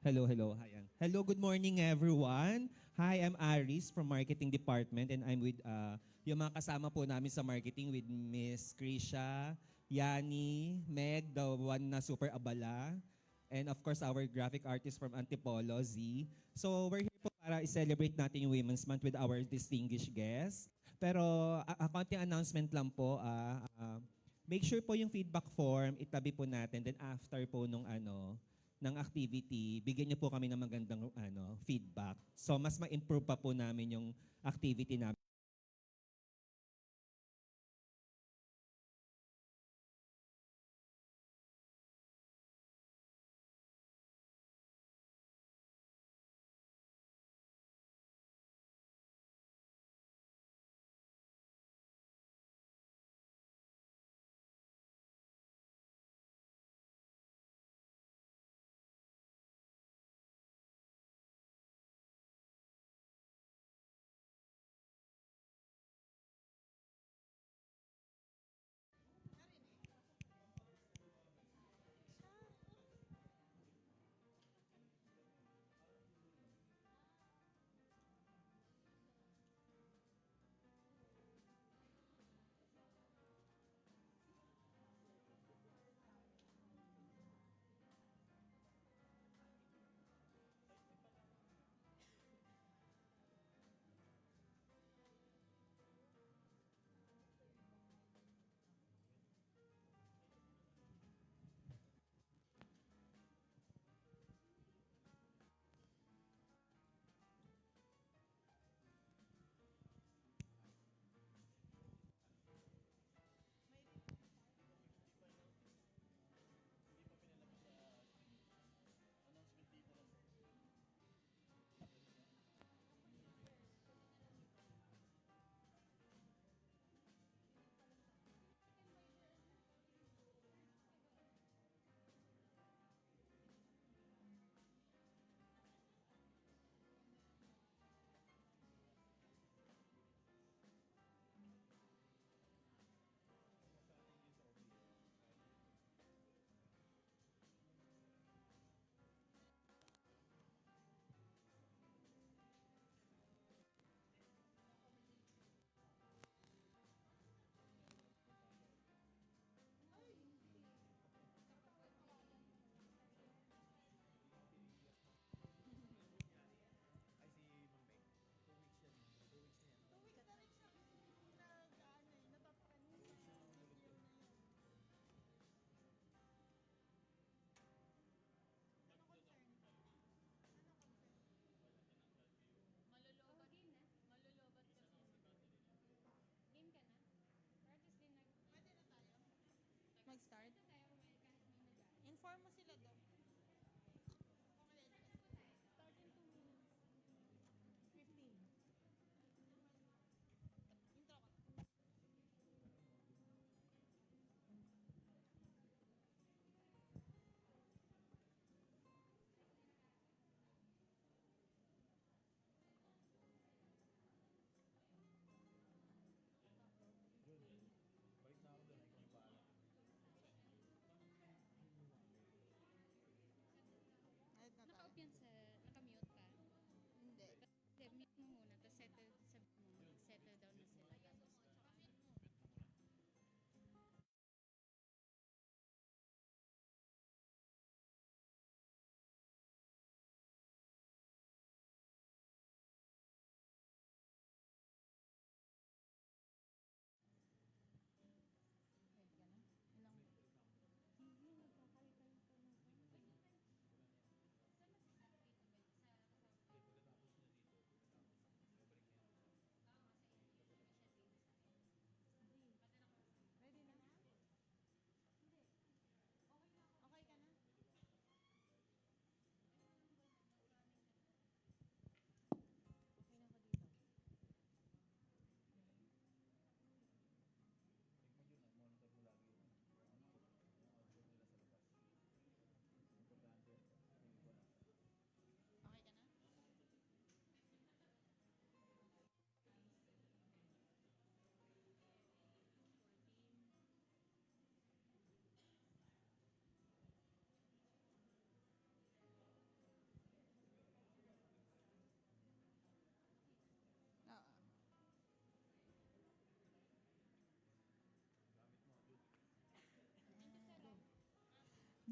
Hello, hello. Hi. Hello, good morning everyone. Hi, I'm Aris from Marketing Department and I'm with yung mga kasama po namin sa marketing with Miss Krisha, Yani, Meg, the one na super abala, and of course our graphic artist from Antipolo, Z. So we're here po para i-celebrate natin yung Women's Month with our distinguished guests. Pero konting announcement lang po, make sure po yung feedback form, itabi po natin. Then after po nung ng activity, bigyan niyo po kami ng magandang feedback. So mas ma-improve pa po namin yung activity namin. Mag-start? Inform mo sila doon. Start in 2 minutes. 15. Intro ka.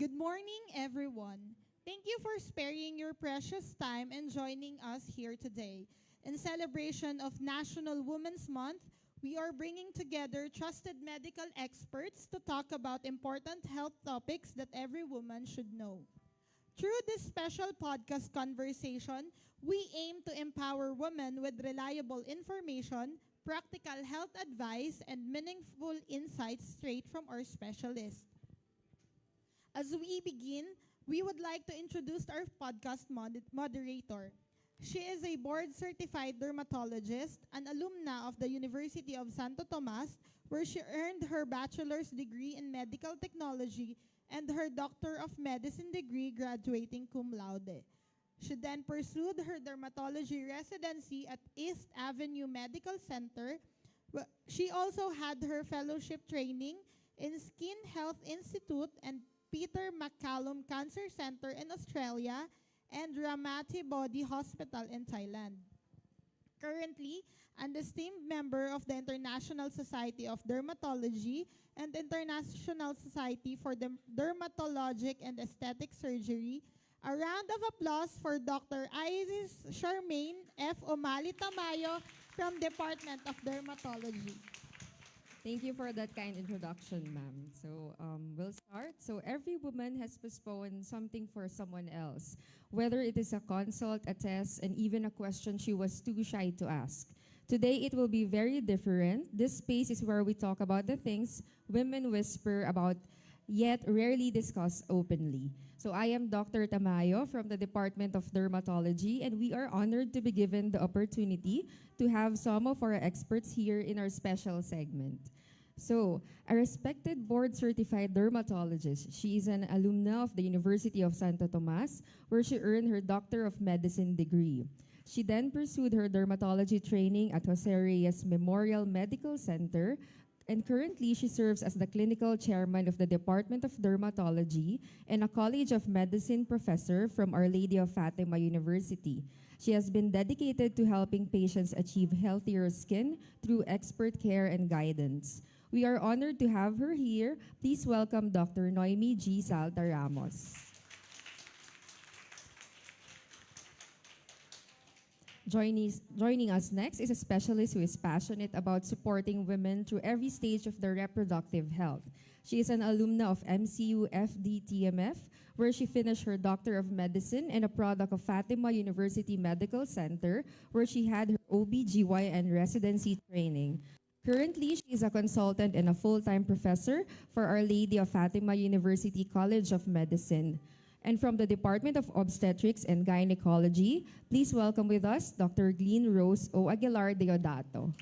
Good morning, everyone. Thank you for sparing your precious time and joining us here today. In celebration of National Women's Month, we are bringing together trusted medical experts to talk about important health topics that every woman should know. Through this special podcast conversation, we aim to empower women with reliable information, practical health advice, and meaningful insights straight from our specialists. As we begin, we would like to introduce our podcast moderator. She is a board certified dermatologist, an alumna of the University of Santo Tomas, where she earned her bachelor's degree in medical technology and her Doctor of Medicine degree graduating cum laude. She then pursued her dermatology residency at East Avenue Medical Center. She also had her fellowship training in Skin Health Institute and Peter MacCallum Cancer Center in Australia and Ramati Body Hospital in Thailand. Currently, an esteemed member of the International Society of Dermatology and International Society for Dermatologic and Aesthetic Surgery. A round of applause for Dr. Iris Charmaine F. Omali Tamayo from Department of Dermatology. Thank you for that kind introduction, ma'am. We'll start. So every woman has postponed something for someone else, whether it is a consult, a test, and even a question she was too shy to ask. Today, it will be very different. This space is where we talk about the things women whisper about, yet rarely discuss openly. So I am Dr. Tamayo from the Department of Dermatology, and we are honored to be given the opportunity to have some of our experts here in our special segment. So, a respected board-certified dermatologist, she is an alumna of the University of Santo Tomas, where she earned her Doctor of Medicine degree. She then pursued her dermatology training at Jose Reyes Memorial Medical Center, and currently she serves as the clinical chairman of the Department of Dermatology and a College of Medicine professor from Our Lady of Fatima University. She has been dedicated to helping patients achieve healthier skin through expert care and guidance. We are honored to have her here. Please welcome Dr. Noemi G. Salta Ramos. Joining us next is a specialist who is passionate about supporting women through every stage of their reproductive health. She is an alumna of MCU FDTMF, where she finished her Doctor of Medicine and a product of Fatima University Medical Center, where she had her OBGYN residency training. Currently, she is a consultant and a full-time professor for Our Lady of Fatima University College of Medicine. And from the Department of Obstetrics and Gynecology, please welcome with us Dr. Glenn Rose O. Aguilar Deodato.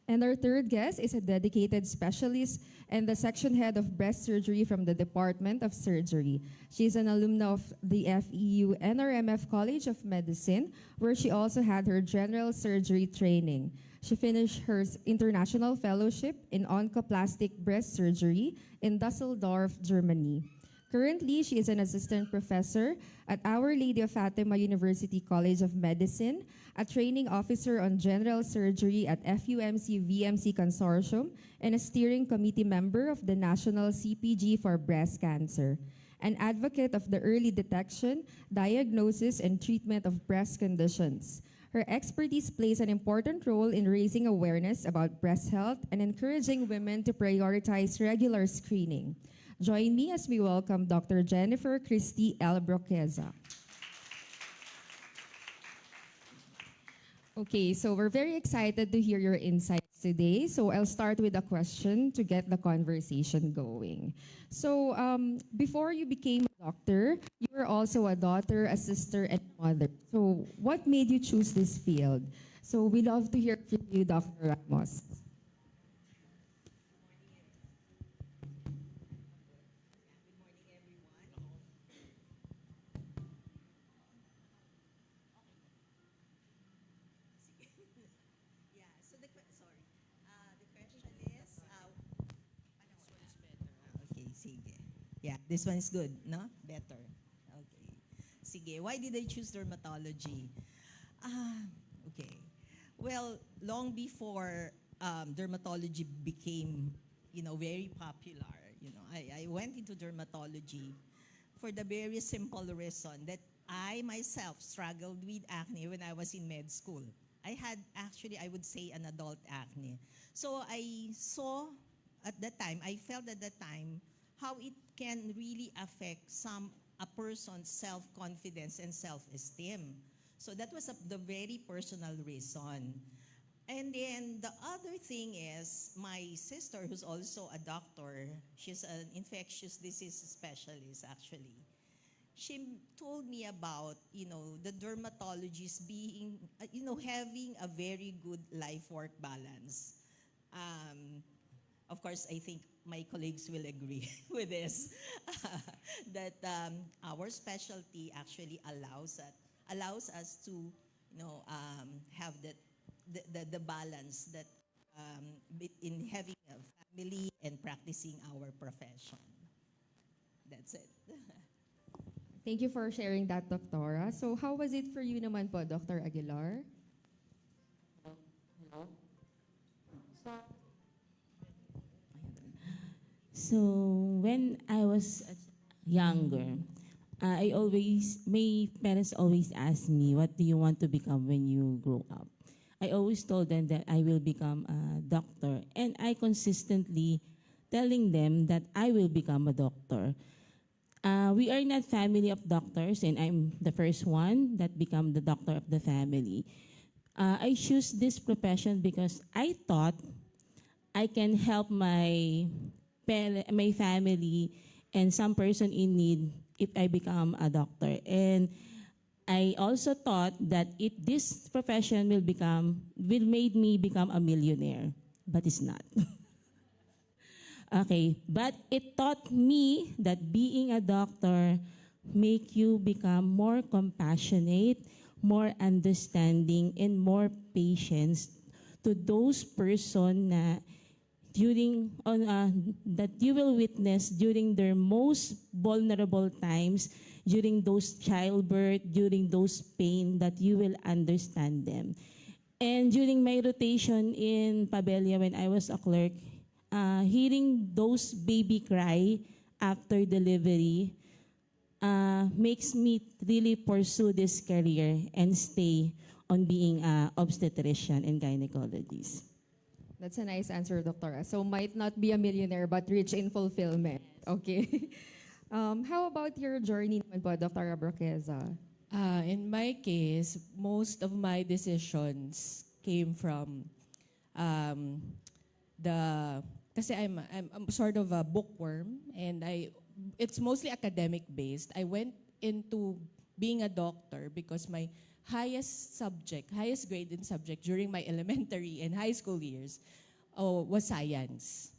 And our third guest is a dedicated specialist and the section head of breast surgery from the Department of Surgery. She is an alumna of the FEU NRMF College of Medicine, where she also had her general surgery training. She finished her international fellowship in oncoplastic breast surgery in Dusseldorf, Germany. Currently, she is an assistant professor at Our Lady of Fatima University College of Medicine, a training officer on general surgery at FUMC VMC Consortium, and a steering committee member of the National CPG for Breast Cancer. An advocate of the early detection, diagnosis, and treatment of breast conditions. Her expertise plays an important role in raising awareness about breast health and encouraging women to prioritize regular screening. Join me as we welcome Dr. Jennifer Christie L. Broqueza. Okay, so we're very excited to hear your insights today. So I'll start with a question to get the conversation going. So before you became a doctor, you were also a daughter, a sister, and mother. So what made you choose this field? So we love to hear from you, Dr. Ramos. Okay, sige. Yeah, this one is good, no? Better. Okay. Sige, why did I choose dermatology? Ah, okay. Well, long before dermatology became very popular. I went into dermatology for the very simple reason that I myself struggled with acne when I was in med school. I had actually, I would say, an adult acne. So I saw at that time, I felt at that time how it can really affect a person's self-confidence and self-esteem. So that was the very personal reason. And then the other thing is my sister, who's also a doctor, she's an infectious disease specialist actually. She told me about, the dermatologist being, having a very good life-work balance. Of course, I think my colleagues will agree with this, that our specialty actually allows us to, have the balance that in having a family and practicing our profession. That's it. Thank you for sharing that, Doctora. So how was it for you naman po, Dr. Aguilar? So when I was younger, my parents always asked me, what do you want to become when you grow up? I always told them that I will become a doctor. And I consistently telling them that I will become a doctor. We are not family of doctors, and I'm the first one that become the doctor of the family. I choose this profession because I thought I can help my family and some person in need if I become a doctor. And I also thought that if this profession will make me become a millionaire, but it's not. Okay, but it taught me that being a doctor make you become more compassionate, more understanding, and more patience to those person that you will witness during their most vulnerable times, during those childbirth, during those pain, that you will understand them. And during my rotation in Pabelia when I was a clerk, hearing those baby cry after delivery makes me really pursue this career and stay on being an obstetrician and gynecologist. That's a nice answer, Doctora. So might not be a millionaire, but rich in fulfillment. Okay. How about your journey naman po, Dr. Abroqueza? In my case, most of my decisions came from kasi I'm sort of a bookworm, and it's mostly academic based. I went into being a doctor because my highest grade in subject during my elementary and high school years was science.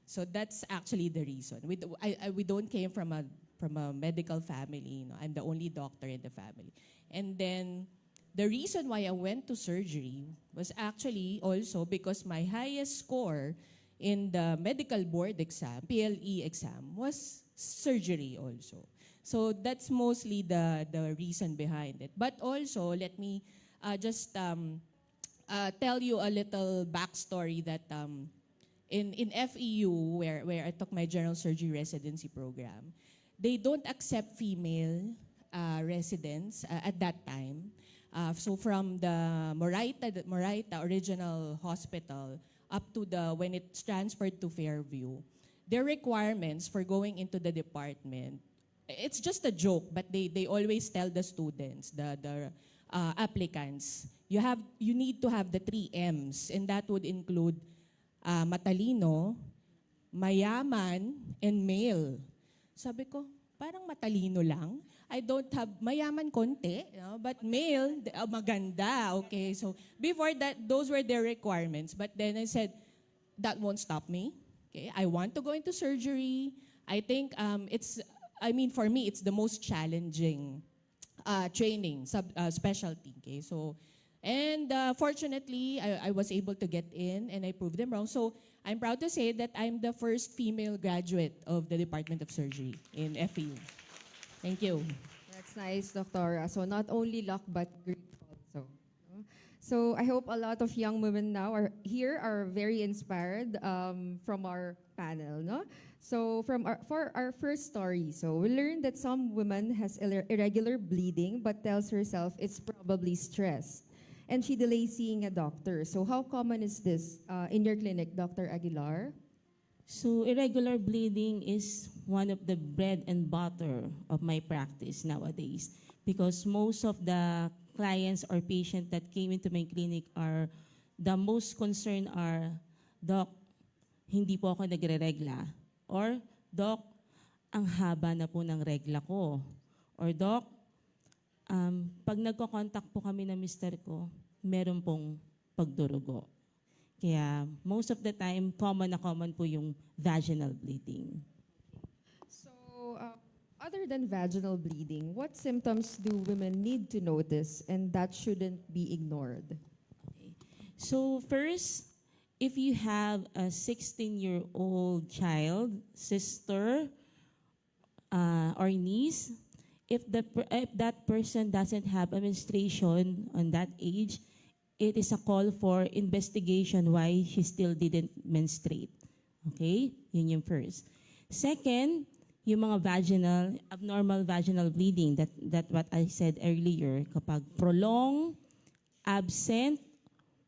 So that's actually the reason. We don't came from a medical family. I'm the only doctor in the family. And then the reason why I went to surgery was actually also because my highest score in the medical board exam, PLE exam, was surgery also. So that's mostly the reason behind it. But also, let me just tell you a little backstory that in FEU, where I took my general surgery residency program, they don't accept female residents at that time. So from the Moraita Original Hospital up to when it's transferred to Fairview, their requirements for going into the department, it's just a joke, but they always tell the students, the applicants, you need to have the 3 M's, and that would include matalino, mayaman, and male. Sabi ko, parang matalino lang. I don't have mayaman konti, but male, maganda. Okay, so before that, those were their requirements. But then I said, that won't stop me. Okay, I want to go into surgery. I think for me, it's the most challenging training, specialty. Okay, so, and fortunately, I was able to get in, and I proved them wrong. So I'm proud to say that I'm the first female graduate of the Department of Surgery in FEU. Thank you. That's nice, Doctora. So not only luck, but grit also. No? So I hope a lot of young women now are very inspired from our panel, no? So for our first story, so we learned that some woman has irregular bleeding but tells herself it's probably stress, and she delays seeing a doctor. So how common is this in your clinic, Dr. Aguilar? So irregular bleeding is one of the bread and butter of my practice nowadays because most of the clients or patients that came into my clinic are the most concerned are, Doc, hindi po ako nagre-regla. Or, Doc, ang haba na po ng regla ko. Or, Doc, pag nagko-contact po kami ng mister ko, meron pong pagdurugo. Kaya most of the time, common na common po yung vaginal bleeding. So, other than vaginal bleeding, what symptoms do women need to notice and that shouldn't be ignored? So first, if you have a 16-year-old child, sister, or niece, if that person doesn't have a menstruation on that age, it is a call for investigation why she still didn't menstruate. Okay? Yun yung first. Second, yung mga abnormal vaginal bleeding, that what I said earlier, kapag prolonged, absent,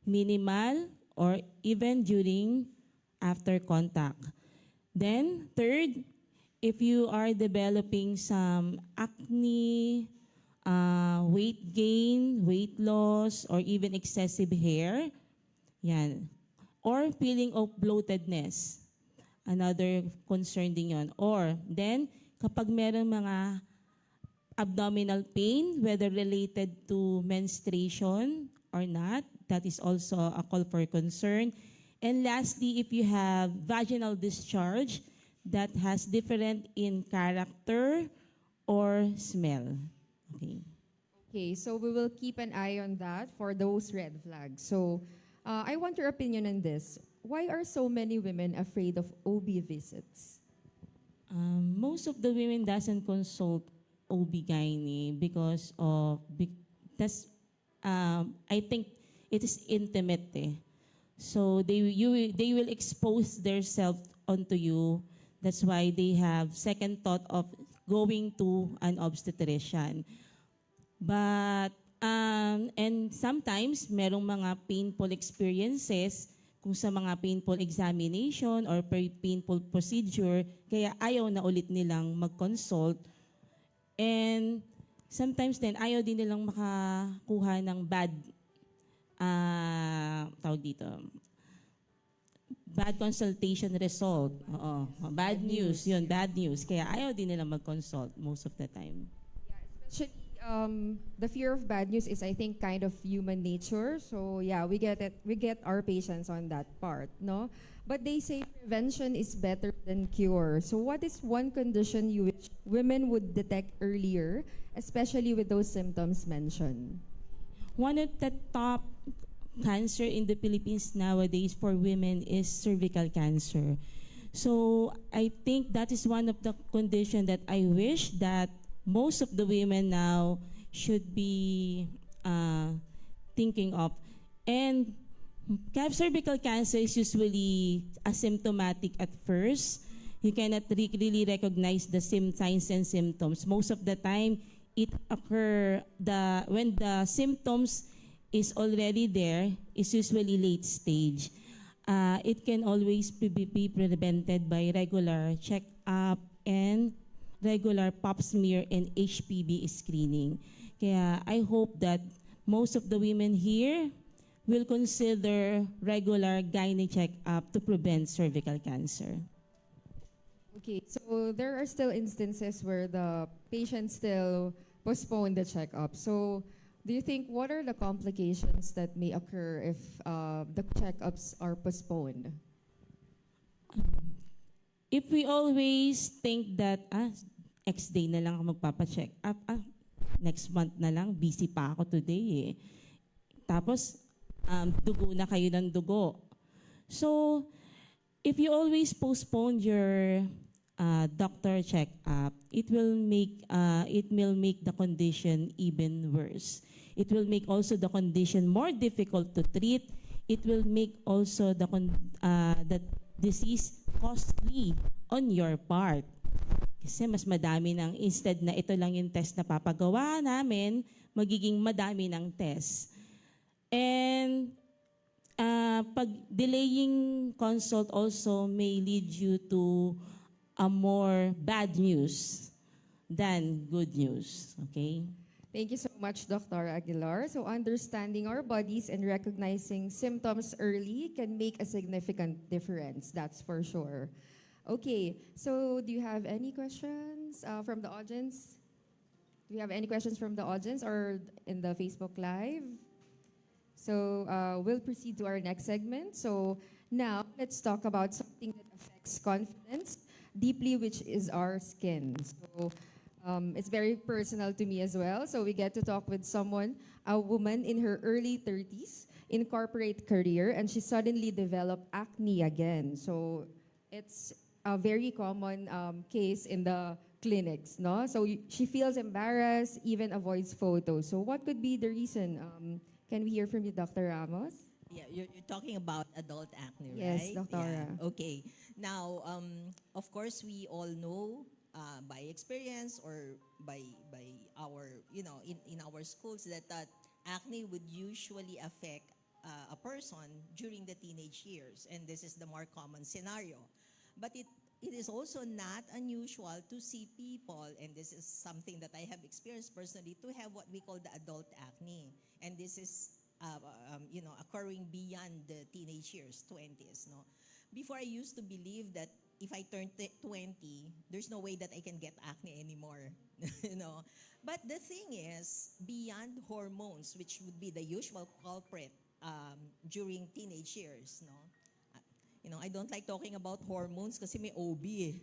minimal, or even during after contact. Then, third, if you are developing some acne, weight gain, weight loss, or even excessive hair, yan. Or feeling of bloatedness, another concern din yun. Or then, kapag meron mga abdominal pain, whether related to menstruation or not, that is also a call for concern. And lastly, if you have vaginal discharge that has different in character or smell. Okay. Okay, so we will keep an eye on that for those red flags. So, I want your opinion on this. Why are so many women afraid of OB visits? Most of the women doesn't consult OB-GYN because of that's I think it is intimate. So they will expose themselves onto you. That's why they have second thought of going to an obstetrician. But and sometimes merong mga painful experiences kung sa mga painful examination or painful procedure, kaya ayaw na ulit nilang mag-consult. And sometimes din, ayaw din nilang makakuha ng bad consultation result. Oo, bad news, yun, bad news. Kaya ayaw din nilang mag-consult most of the time. Especially, the fear of bad news is, I think, kind of human nature. So yeah, we get it. We get our patients on that part, no? But they say prevention is better than cure. So what is one condition you wish women would detect earlier, especially with those symptoms mentioned? One of the top cancer in the Philippines nowadays for women is cervical cancer. So I think that is one of the conditions that I wish that most of the women now should be thinking of. And cervical cancer is usually asymptomatic at first. You cannot really recognize the signs and symptoms. Most of the time, it occurs when the symptoms is already there, is usually late stage. It can always be prevented by regular check-up and regular pap smear and HPV screening. Kaya I hope that most of the women here will consider regular gynae check-up to prevent cervical cancer. Okay, so there are still instances where the patients still postpone the checkup. So do you think what are the complications that may occur if the checkups are postponed? If we always think that X day na lang ako magpapacheck up, next month na lang, busy pa ako today Tapos, dugo na kayo ng dugo. So, if you always postpone your doctor checkup, it will make the condition even worse. It will make also the condition more difficult to treat. It will make also the disease costly on your part. Kasi mas madami ng, instead na ito lang yung test na papagawa namin, magiging madami ng test. And pag delaying consult also may lead you to a more bad news than good news. Okay? Thank you so much, Dr. Aguilar. So understanding our bodies and recognizing symptoms early can make a significant difference, that's for sure. Okay, so do you have any questions from the audience? Do we have any questions from the audience or in the Facebook Live? So we'll proceed to our next segment. So now let's talk about something that affects confidence deeply, which is our skin. So it's very personal to me as well. So we get to talk with someone, a woman in her early 30s, in corporate career, and she suddenly developed acne again. So it's a very common case in the clinics, no? So she feels embarrassed, even avoids photos. So what could be the reason? Can we hear from you, Dr. Ramos? Yeah, you're talking about adult acne, Yes, right? Doctora. Yeah. Okay. Now, of course, we all know by experience or by our, in our schools that acne would usually affect a person during the teenage years, and this is the more common scenario. But it is also not unusual to see people, and this is something that I have experienced personally, to have what we call the adult acne. And this is, occurring beyond the teenage years, 20s. No? Before, I used to believe that if I turn 20, there's no way that I can get acne anymore. But the thing is, beyond hormones, which would be the usual culprit during teenage years, no? I don't like talking about hormones kasi may OB eh.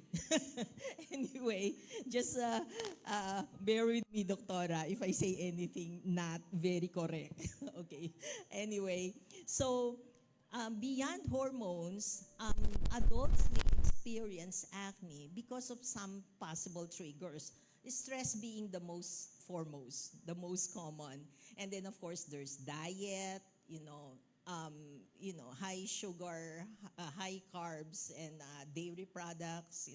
Anyway, just bear with me, Doctora, if I say anything not very correct. Okay. Anyway, so beyond hormones, adults may experience acne because of some possible triggers. Stress being the most foremost, the most common. And then, of course, there's diet, high sugar, high carbs, and dairy products,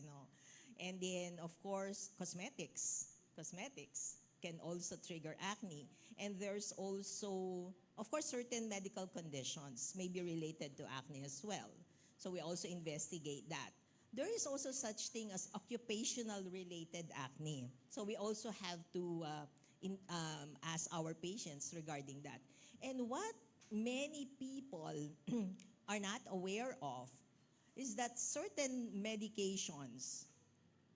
And then, of course, cosmetics. Cosmetics can also trigger acne. And there's also, of course, certain medical conditions may be related to acne as well. So we also investigate that. There is also such thing as occupational related acne. So we also have to ask our patients regarding that. And what many people are not aware of is that certain medications,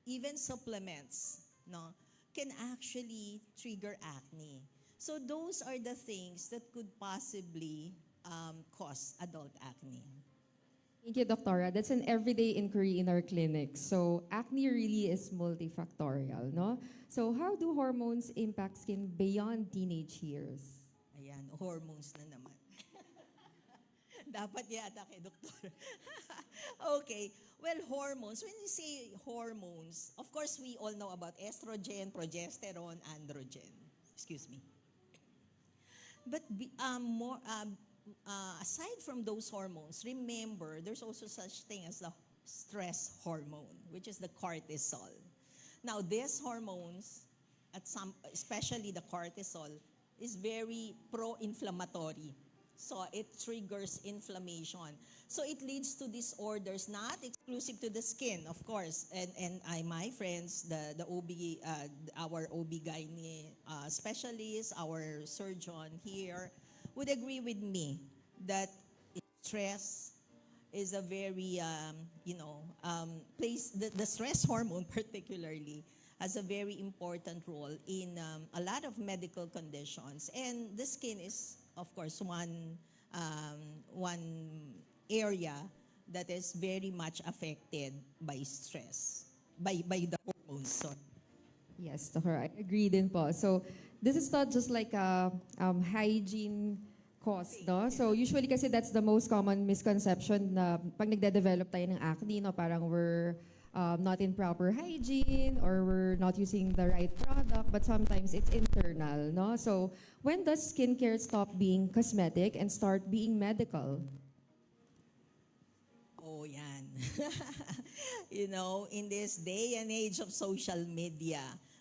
even supplements, can actually trigger acne. So those are the things that could possibly cause adult acne. Thank you, Doctora. That's an everyday inquiry in our clinics. So acne really is multifactorial, no? So how do hormones impact skin beyond teenage years? Ayan, hormones na naman. Dapat yata kay doktor. Okay. Well, hormones. When you say hormones, of course, we all know about estrogen, progesterone, androgen. Excuse me. But aside from those hormones, remember, there's also such thing as the stress hormone, which is the cortisol. Now, these hormones, especially the cortisol, is very pro-inflammatory. So it triggers inflammation. So it leads to disorders, not exclusive to the skin, of course. And my friends, the OB, our OB-GYN specialist, our surgeon here, would agree with me that stress is a very, the stress hormone particularly has a very important role in a lot of medical conditions. And the skin is, of course, one area that is very much affected by stress, by the hormones. Sorry. Yes, Doctor, I agree din po. So this is not just like a hygiene cost, no? So usually kasi that's the most common misconception na pag nagde-develop tayo ng acne, no, parang we're not in proper hygiene or we're not using the right product, but sometimes it's internal, no? So when does skincare stop being cosmetic and start being medical? Oh, yan. In this day and age of social media,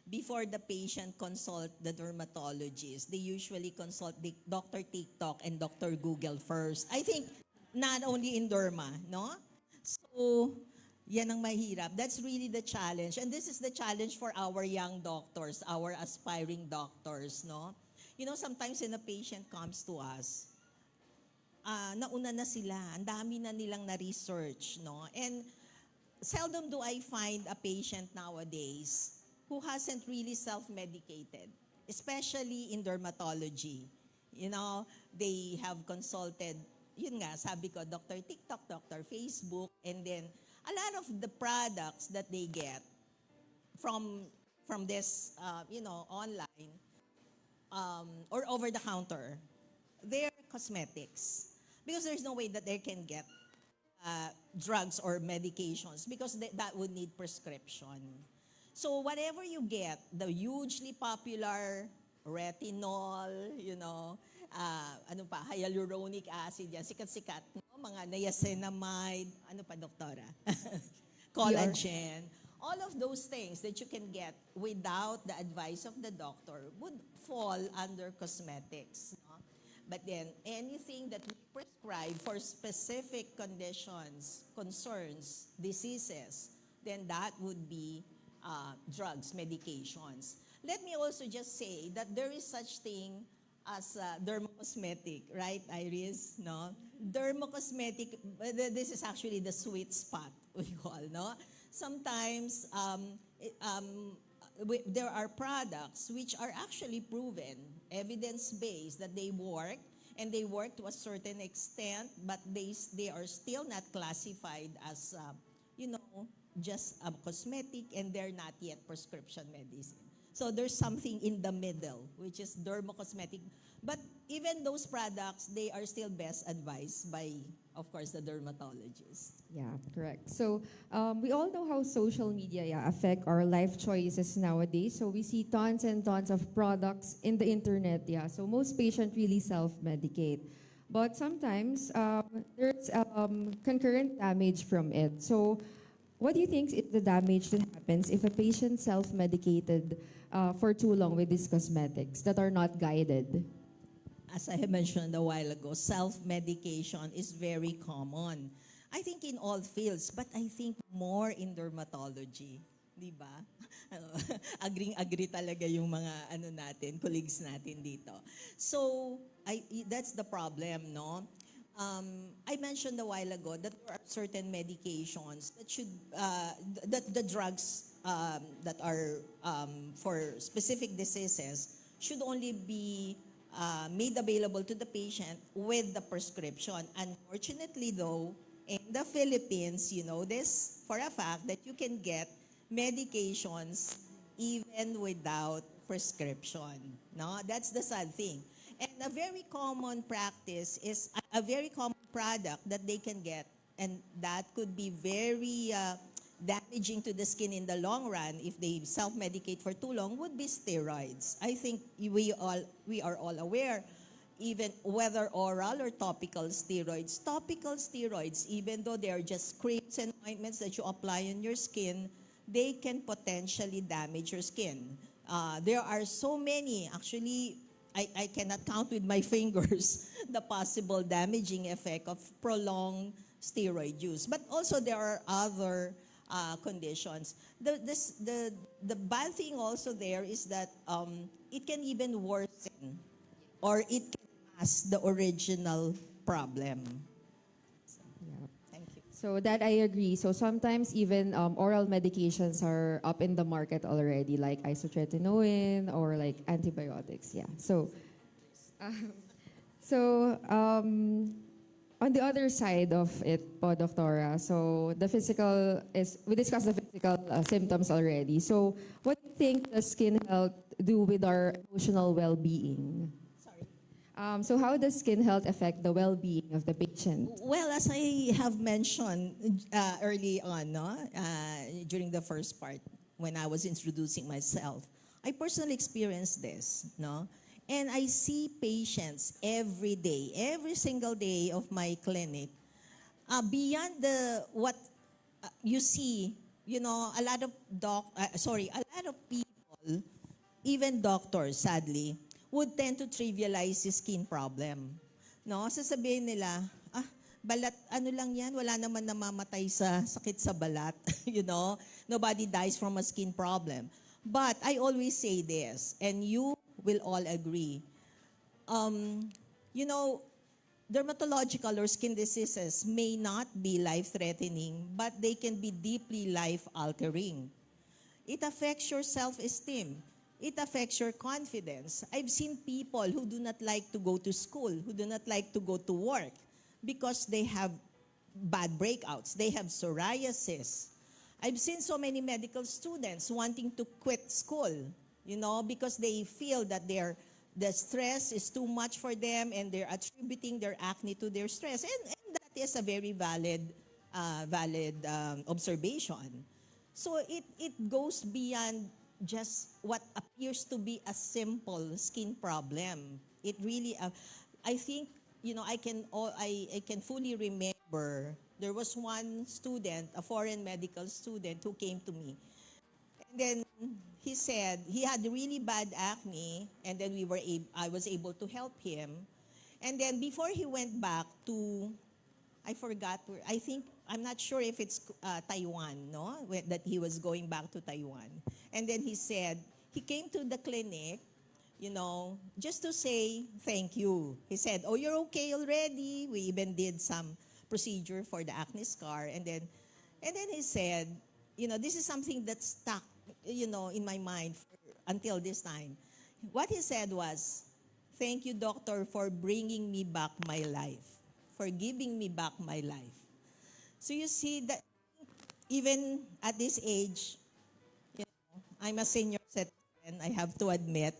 before the patient consult the dermatologist, they usually consult the Dr. TikTok and Dr. Google first. I think not only in derma, no? So, yan ang mahirap. That's really the challenge. And this is the challenge for our young doctors, our aspiring doctors, no? Sometimes when a patient comes to us, nauna na sila. Ang dami na nilang na-research, no? And seldom do I find a patient nowadays who hasn't really self-medicated, especially in dermatology. They have consulted, yun nga, sabi ko, Dr. TikTok, Dr. Facebook, and then a lot of the products that they get from this, online or over the counter, they're cosmetics. Because there's no way that they can get drugs or medications because that would need prescription. So whatever you get, the hugely popular retinol, hyaluronic acid, yan, sikat-sikat, no? Mga niacinamide, ano pa, doktora? Collagen. All of those things that you can get without the advice of the doctor would fall under cosmetics. No? But then anything that we prescribe for specific conditions, concerns, diseases, then that would be drugs, medications. Let me also just say that there is such thing as dermocosmetic, right, Iris? No? Dermocosmetic, this is actually the sweet spot, we call, no? Sometimes there are products which are actually proven, evidence-based, that they work, and they work to a certain extent, but they are still not classified as, just a cosmetic, and they're not yet prescription medicine. So there's something in the middle, which is dermocosmetic. But even those products, they are still best advised by, of course, the dermatologist. Yeah, correct. So we all know how social media affect our life choices nowadays. So we see tons and tons of products in the internet. Yeah, so most patients really self-medicate. But sometimes there's concurrent damage from it. So what do you think is the damage that happens if a patient self-medicated for too long with these cosmetics that are not guided? As I have mentioned a while ago, self-medication is very common. I think in all fields, but I think more in dermatology. Di ba? Agring-agree talaga yung mga colleagues natin dito. So, that's the problem, no? I mentioned a while ago that there are certain medications that that the drugs that are for specific diseases should only be made available to the patient with the prescription. Unfortunately, though, in the Philippines, you know this for a fact that you can get medications even without prescription. No, that's the sad thing. And a very common practice is a very common product that they can get, and that could be very damaging to the skin in the long run if they self-medicate for too long, would be steroids. I think we are all aware, even whether oral or topical steroids. Topical steroids, even though they are just creams and ointments that you apply on your skin, they can potentially damage your skin. There are so many, actually, I cannot count with my fingers the possible damaging effect of prolonged steroid use. But also there are other conditions. The bad thing also there is that it can even worsen or it can mask the original problem. Yeah. Thank you. So that I agree. So sometimes even oral medications are up in the market already, like isotretinoin or like antibiotics. Yeah. So, on the other side of it, po, Doctora, so the physical is, we discussed the physical symptoms already. So what do you think does skin health do with our emotional well-being? Sorry. So how does skin health affect the well-being of the patient? Well, as I have mentioned early on, no, during the first part, when I was introducing myself, I personally experienced this, no, and I see patients every day, every single day of my clinic. Beyond the what you see, you know, a lot of a lot of people, even doctors, sadly, would tend to trivialize the skin problem. No? Sasabihin nila, balat, ano lang yan, wala naman namamatay sa sakit sa balat. You know? Nobody dies from a skin problem. But I always say this, and you will all agree. You know, dermatological or skin diseases may not be life-threatening, but they can be deeply life-altering. It affects your self-esteem. It affects your confidence. I've seen people who do not like to go to school, who do not like to go to work because they have bad breakouts. They have psoriasis. I've seen so many medical students wanting to quit school, you know, because they feel that the stress is too much for them and they're attributing their acne to their stress. And that is a very valid observation. So it goes beyond just what appears to be a simple skin problem. It really, I think, you know, I can fully remember there was one student, a foreign medical student, who came to me. And then he said he had really bad acne, and then I was able to help him. And then before he went back to, I forgot where, I'm not sure if it's Taiwan, no? That he was going back to Taiwan. And then he said, he came to the clinic, you know, just to say thank you. He said, oh, you're okay already. We even did some procedure for the acne scar. And then he said, you know, this is something that stuck, you know, in my mind until this time. What he said was, thank you, doctor, for bringing me back my life, for giving me back my life. So you see that even at this age, you know, I'm a senior citizen, I have to admit,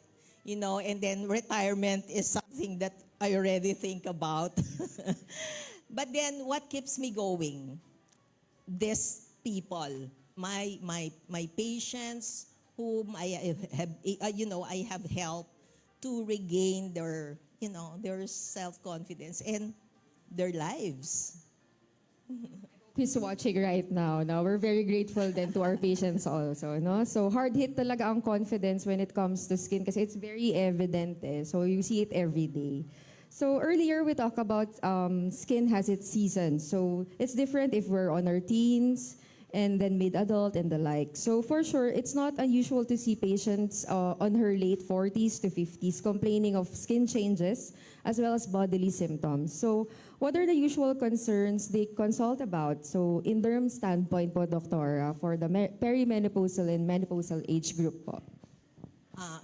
you know, and then retirement is something that I already think about. But then what keeps me going? These people, my patients whom I have, I have helped to regain their, you know, their self-confidence and their lives. Who's watching right now. No, we're very grateful then to our patients also. No? So hard hit talaga ang confidence when it comes to skin kasi it's very evident. So you see it every day. So earlier we talked about skin has its seasons. So it's different if we're on our teens and then mid-adult and the like. So for sure, it's not unusual to see patients on her late 40s to 50s complaining of skin changes as well as bodily symptoms. So what are the usual concerns they consult about? So in derm standpoint po, Doctora, for the perimenopausal and menopausal age group po.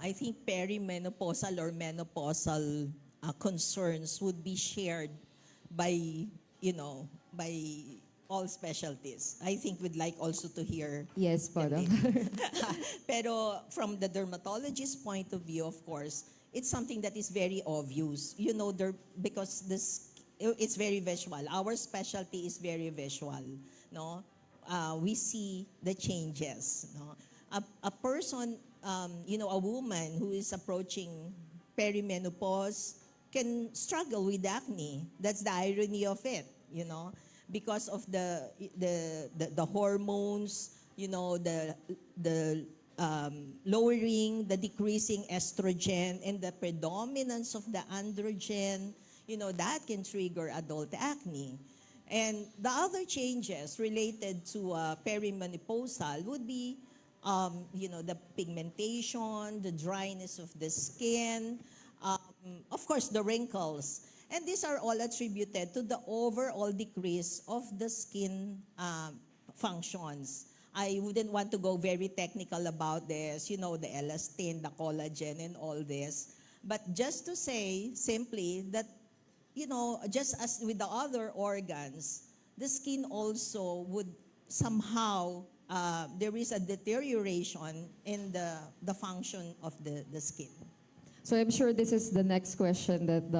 I think perimenopausal or menopausal concerns would be shared by, you know, by all specialties. I think we'd like also to hear. Yes po, Doc. Pero from the dermatologist's point of view, of course, it's something that is very obvious. You know, because it's very visual. Our specialty is very visual. No, we see the changes. No, a person, you know, a woman who is approaching perimenopause can struggle with acne. That's the irony of it. You know, because of the hormones, you know, the lowering, the decreasing estrogen, and the predominance of the androgen, you know, that can trigger adult acne. And the other changes related to perimenopausal would be, you know, the pigmentation, the dryness of the skin, of course, the wrinkles. And these are all attributed to the overall decrease of the skin functions. I wouldn't want to go very technical about this, you know, the elastin, the collagen, and all this. But just to say simply that, you know, just as with the other organs, the skin also would somehow, there is a deterioration in the function of the skin. So I'm sure this is the next question that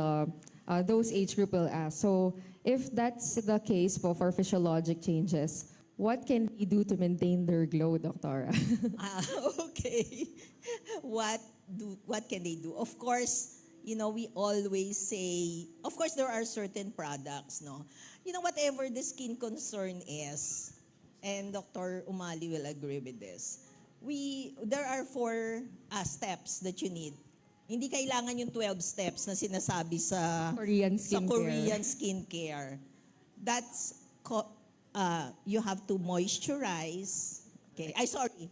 those age group will ask. So if that's the case po for physiologic changes, what can we do to maintain their glow, Doctora? Ah, okay. What can they do? Of course, we always say, of course, there are certain products, no? Whatever the skin concern is, and Dr. Umali will agree with this, there are 4 steps that you need. Hindi kailangan yung 12 steps na sinasabi sa Korean sa skincare. Korean skincare. You have to moisturize. Okay.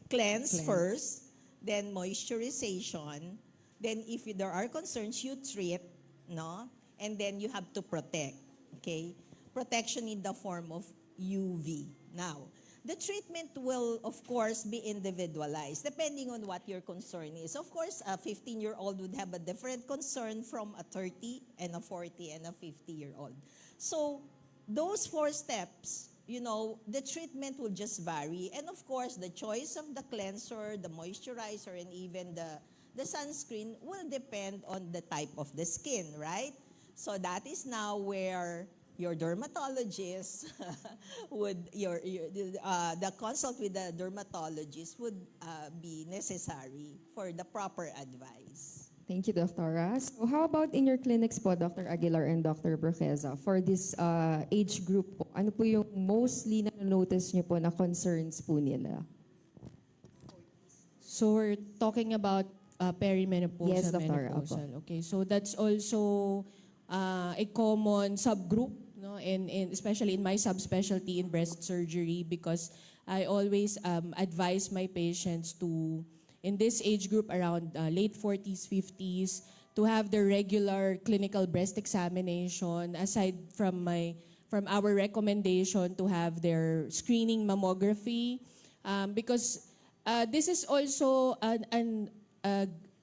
Cleanse first, then moisturization. Then if there are concerns, you treat, no? And then you have to protect. Okay? Protection in the form of UV. Now, the treatment will, of course, be individualized depending on what your concern is. Of course, a 15-year-old would have a different concern from a 30 and a 40 and a 50-year-old. So, those 4 steps, the treatment will just vary. And of course, the choice of the cleanser, the moisturizer, and even the sunscreen will depend on the type of the skin, right? So that is now where your dermatologist the consult with the dermatologist would be necessary for the proper advice. Thank you, Doctora. So how about in your clinics po, Dr. Aguilar and Dr. Broqueza, for this age group po, ano po yung mostly na-notice niyo po na concerns po nila? So we're talking about perimenopausal, Yes, Doctor. menopausal. Okay, so that's also a common subgroup, no, and especially in my subspecialty in breast surgery, because I always advise my patients to, in this age group around late 40s, 50s, to have their regular clinical breast examination, aside from our recommendation to have their screening mammography, because this is also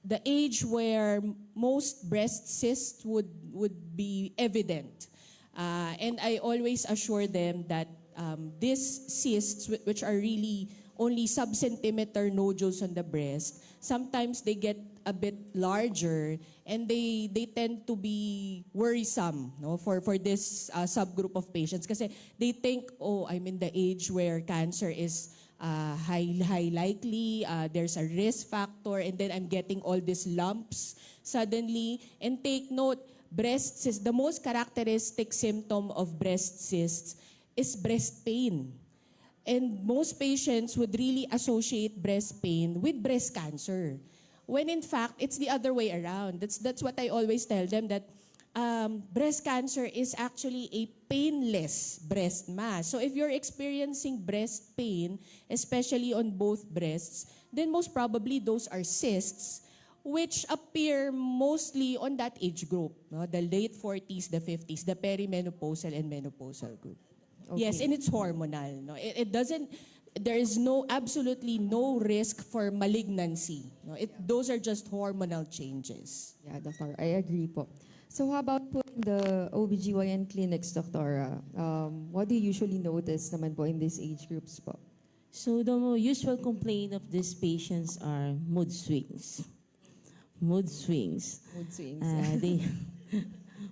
the age where most breast cysts would be evident. And I always assure them that these cysts, which are really only sub-centimeter nodules on the breast, sometimes they get a bit larger and they tend to be worrisome, no, for this subgroup of patients, kasi they think, oh, I'm in the age where cancer is high likely, there's a risk factor, and then I'm getting all these lumps suddenly. And take note, breast cysts, the most characteristic symptom of breast cysts is breast pain. And most patients would really associate breast pain with breast cancer, when in fact, it's the other way around. That's what I always tell them, that breast cancer is actually a painless breast mass. So if you're experiencing breast pain, especially on both breasts, then most probably those are cysts, which appear mostly on that age group, no? The late 40s, the 50s, the perimenopausal and menopausal group. Okay. Yes, and it's hormonal. No? It doesn't, there is absolutely no risk for malignancy. No? Those are just hormonal changes. Yeah, Doctor, I agree po. So how about po in the OBGYN clinics, Doctora? What do you usually notice naman po in these age groups po? So the usual complaint of these patients are mood swings. Mood swings. Mood swings.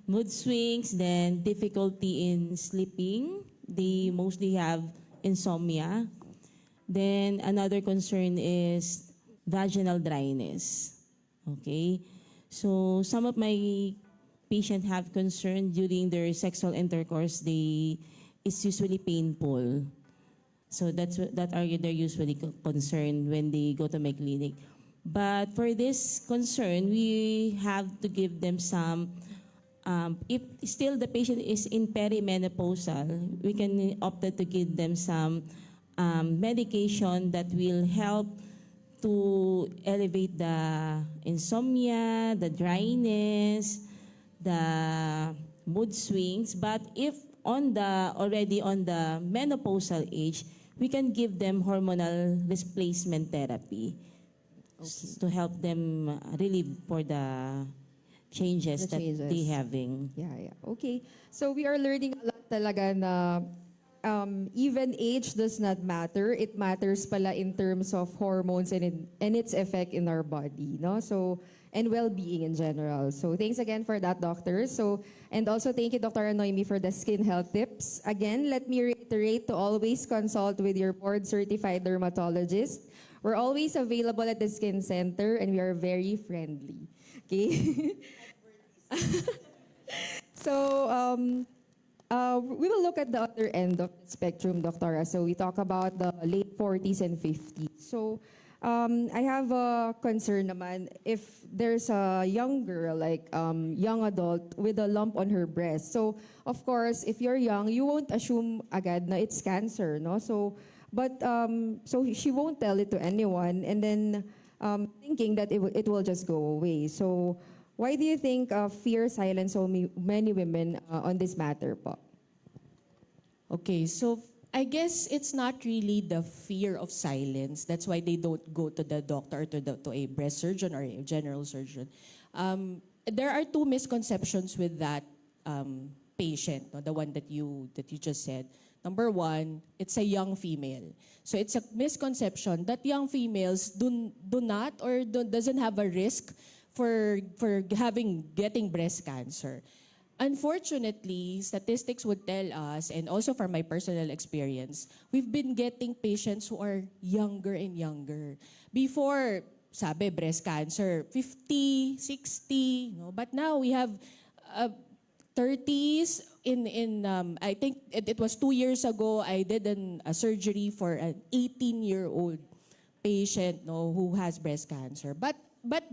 Mood swings, then difficulty in sleeping. They mostly have insomnia. Then another concern is vaginal dryness. Okay? So some of my patients have concern during their sexual intercourse. It's usually painful. So they're usually concerned when they go to my clinic. But for this concern, we have to give them some, if still the patient is in perimenopausal, we can opt to give them some medication that will help to elevate the insomnia, the dryness, the mood swings. But if already on the menopausal age, we can give them hormonal replacement therapy to help them relieve for the changes The that changes. they having. Yeah. Okay. So we are learning a lot talaga na even age does not matter. It matters pala in terms of hormones and its effect in our body, no? So, and well-being in general. So thanks again for that, doctor. So, and also thank you, Dr. Anoimi, for the skin health tips. Again, let me reiterate to always consult with your board-certified dermatologist. We're always available at the Skin Center, and we are very friendly. Okay? So, we will look at the other end of the spectrum, Doctora. So we talk about the late 40s and 50s. So I have a concern naman if there's a young girl, like young adult, with a lump on her breast. So of course, if you're young, you won't assume agad na it's cancer, no? So, but so she won't tell it to anyone, and then thinking that it will just go away. So why do you think fear silence so many women on this matter po? Okay, so I guess it's not really the fear of silence. That's why they don't go to the doctor or to a breast surgeon or a general surgeon. There are two misconceptions with that patient, no, the one that you just said. Number one, it's a young female. So it's a misconception that young females do not or doesn't have a risk for getting breast cancer. Unfortunately, statistics would tell us, and also from my personal experience, we've been getting patients who are younger and younger. Before, sabi, breast cancer, 50, 60, no? But now we have 30s. I think it was 2 years ago, I did a surgery for an 18-year-old patient, no, who has breast cancer. But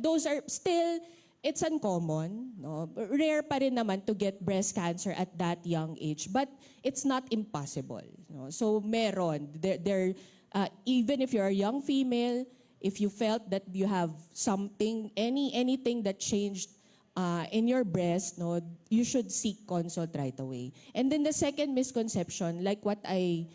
those are still, it's uncommon, no? Rare pa rin naman to get breast cancer at that young age, but it's not impossible, no? So meron, even if you're a young female, if you felt that you have something, anything that changed in your breast, no, you should seek consult right away. And then the second misconception, like what I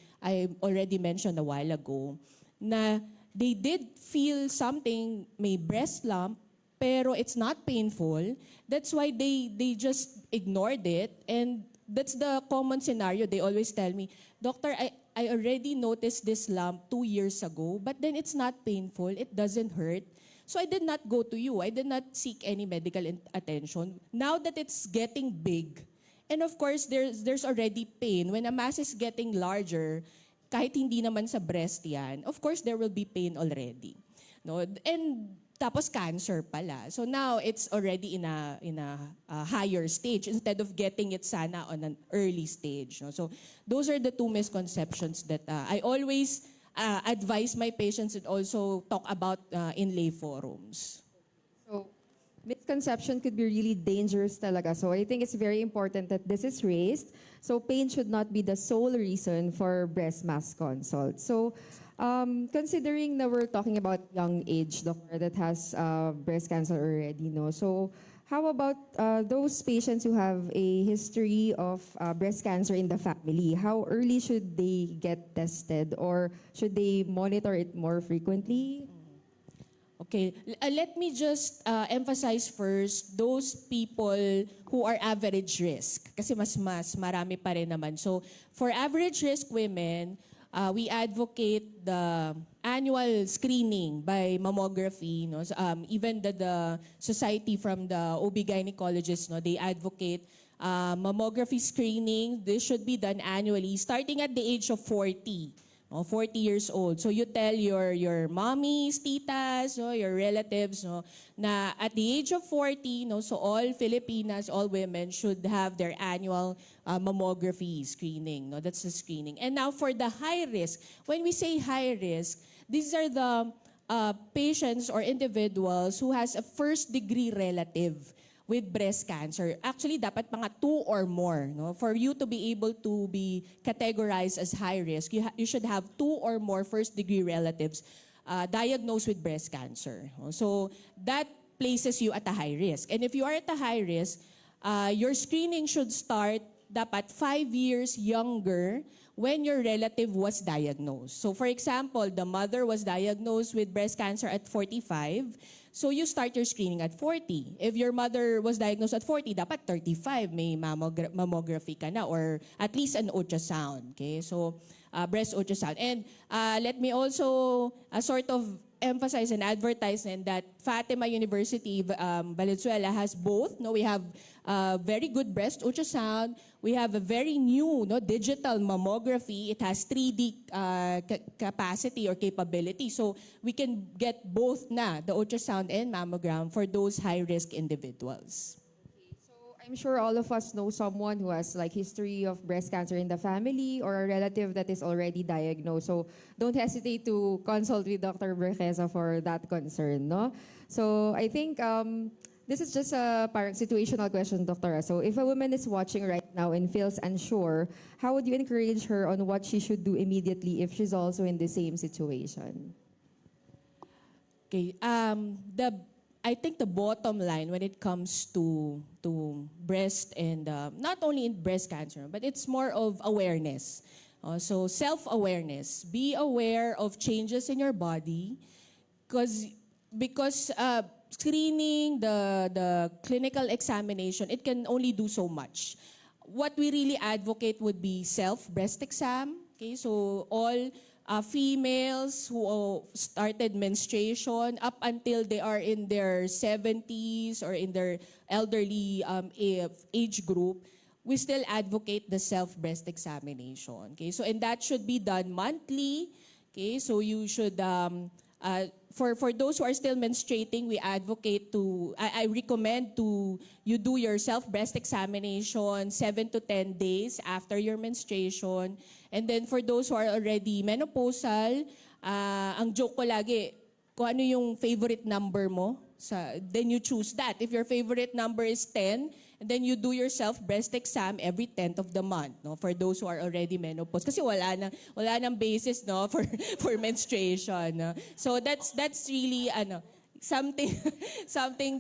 already mentioned a while ago, na they did feel something, may breast lump, pero it's not painful. That's why they just ignored it. And that's the common scenario. They always tell me, Doctor, I already noticed this lump 2 years ago, but then it's not painful, it doesn't hurt. So I did not go to you. I did not seek any medical attention. Now that it's getting big, and of course, there's already pain. When a mass is getting larger, kahit hindi naman sa breast yan, of course, there will be pain already. No? And tapos cancer pala. So now it's already in a higher stage instead of getting it sana on an early stage. No? So those are the two misconceptions that I always advise my patients and also talk about in lay forums. So, misconception could be really dangerous talaga. So, I think it's very important that this is raised. So, pain should not be the sole reason for breast mass consult. So, considering that we're talking about young age doctor that has breast cancer already, no? So, how about those patients who have a history of breast cancer in the family? How early should they get tested, or should they monitor it more frequently? Okay, let me just emphasize first those people who are average risk. Kasi mas marami pa rin naman. So, for average risk women, we advocate the annual screening by mammography. No? Even the society from the OB gynecologists, no, they advocate mammography screening. This should be done annually, starting at the age of 40. 40 years old. So you tell your mommies, titas, no, your relatives, no, na at the age of 40, no, so all Filipinas, all women should have their annual mammography screening. No, that's the screening. And now for the high risk, when we say high risk, these are the patients or individuals who has a first-degree relative with breast cancer. Actually, dapat mga 2 or more. No? For you to be able to be categorized as high risk, you should have 2 or more first-degree relatives diagnosed with breast cancer. No? So that places you at a high risk. And if you are at a high risk, your screening should start dapat 5 years younger when your relative was diagnosed. So for example, the mother was diagnosed with breast cancer at 45, So you start your screening at 40. If your mother was diagnosed at 40, dapat 35 may mammography ka na or at least an ultrasound. Okay? So breast ultrasound. And let me also sort of emphasize and advertise and that Fatima University Valenzuela has both. No, we have very good breast ultrasound. We have a very new digital mammography. It has 3D capacity or capability. So we can get both na, the ultrasound and mammogram for those high-risk individuals. So I'm sure all of us know someone who has like history of breast cancer in the family or a relative that is already diagnosed. So don't hesitate to consult with Dr. Berqueza for that concern, no? So I think this is just a parang situational question, Doctora. So if a woman is watching right now and feels unsure, how would you encourage her on what she should do immediately if she's also in the same situation? Okay. I think the bottom line when it comes to breast and not only in breast cancer, but it's more of awareness. So self-awareness. Be aware of changes in your body because screening, the clinical examination, it can only do so much. What we really advocate would be self-breast exam. Okay, so all females who started menstruation up until they are in their 70s or in their elderly age group, we still advocate the self-breast examination. Okay, so and that should be done monthly. Okay, so you should for those who are still menstruating, we advocate I recommend you do your self-breast examination 7 to 10 days after your menstruation. And then for those who are already menopausal, ang joke ko lagi, kung ano yung favorite number mo, then you choose that. If your favorite number is 10, and then you do your self-breast exam every 10th of the month, no, for those who are already menopause. Kasi wala nang basis, no, for menstruation. No? So that's really something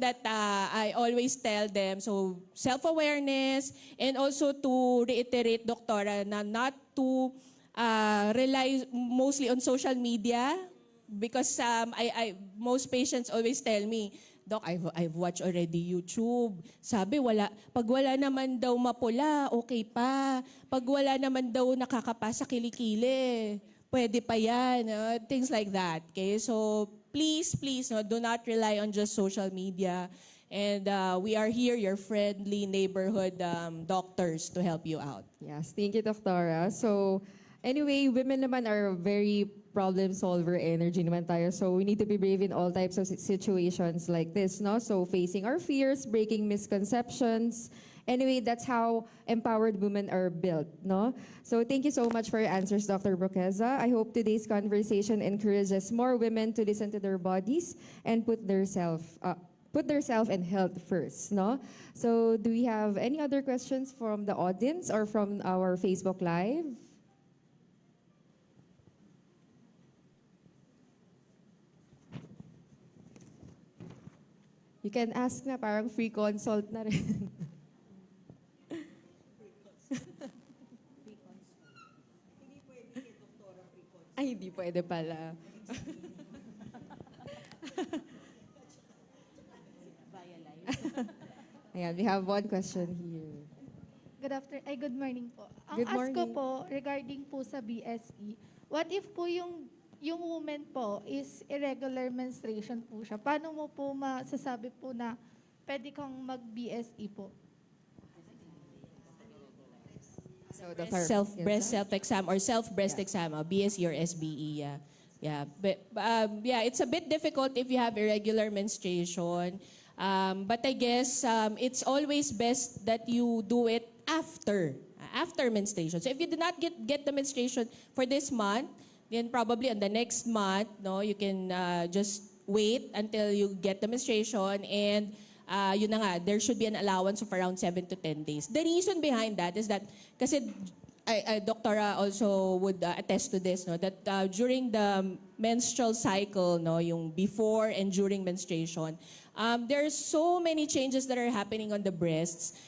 that I always tell them. So self-awareness, and also to reiterate, Doctora, na not to rely mostly on social media, because most patients always tell me, Doc, I've watched already YouTube. Sabi, pag wala naman daw mapula, okay pa. Pag wala naman daw nakakapa sa kilikili, pwede pa yan. Things like that. Okay? So please, do not rely on just social media. And we are here, your friendly neighborhood doctors to help you out. Yes, thank you, Doctora. So anyway, women naman are very problem solver energy naman tayo. So we need to be brave in all types of situations like this, no? So facing our fears, breaking misconceptions. Anyway, that's how empowered women are built, no? So thank you so much for your answers, Dr. Berqueza. I hope today's conversation encourages more women to listen to their bodies and put their self and health first, no? So do we have any other questions from the audience or from our Facebook Live? You can ask na, parang free consult na rin. Ay, hindi pwede pala. Ayan, we have one question here. Good morning po. Ang Good ask ko morning. po regarding po sa BSE, what if po yung woman po is irregular menstruation po siya? Paano mo po masasabi po na pwede kang mag-BSE po? So the Self-breast self-exam or self-breast exam, BSE or SBE, yeah. Yeah, but it's a bit difficult if you have irregular menstruation. But I guess it's always best that you do it after menstruation. So if you did not get the menstruation for this month, then probably on the next month, no, you can just wait until you get the menstruation, and yun na nga, there should be an allowance of around 7 to 10 days. The reason behind that is that, kasi Doctora also would attest to this, no, that during the menstrual cycle, no, yung before and during menstruation, there's so many changes that are happening on the breasts.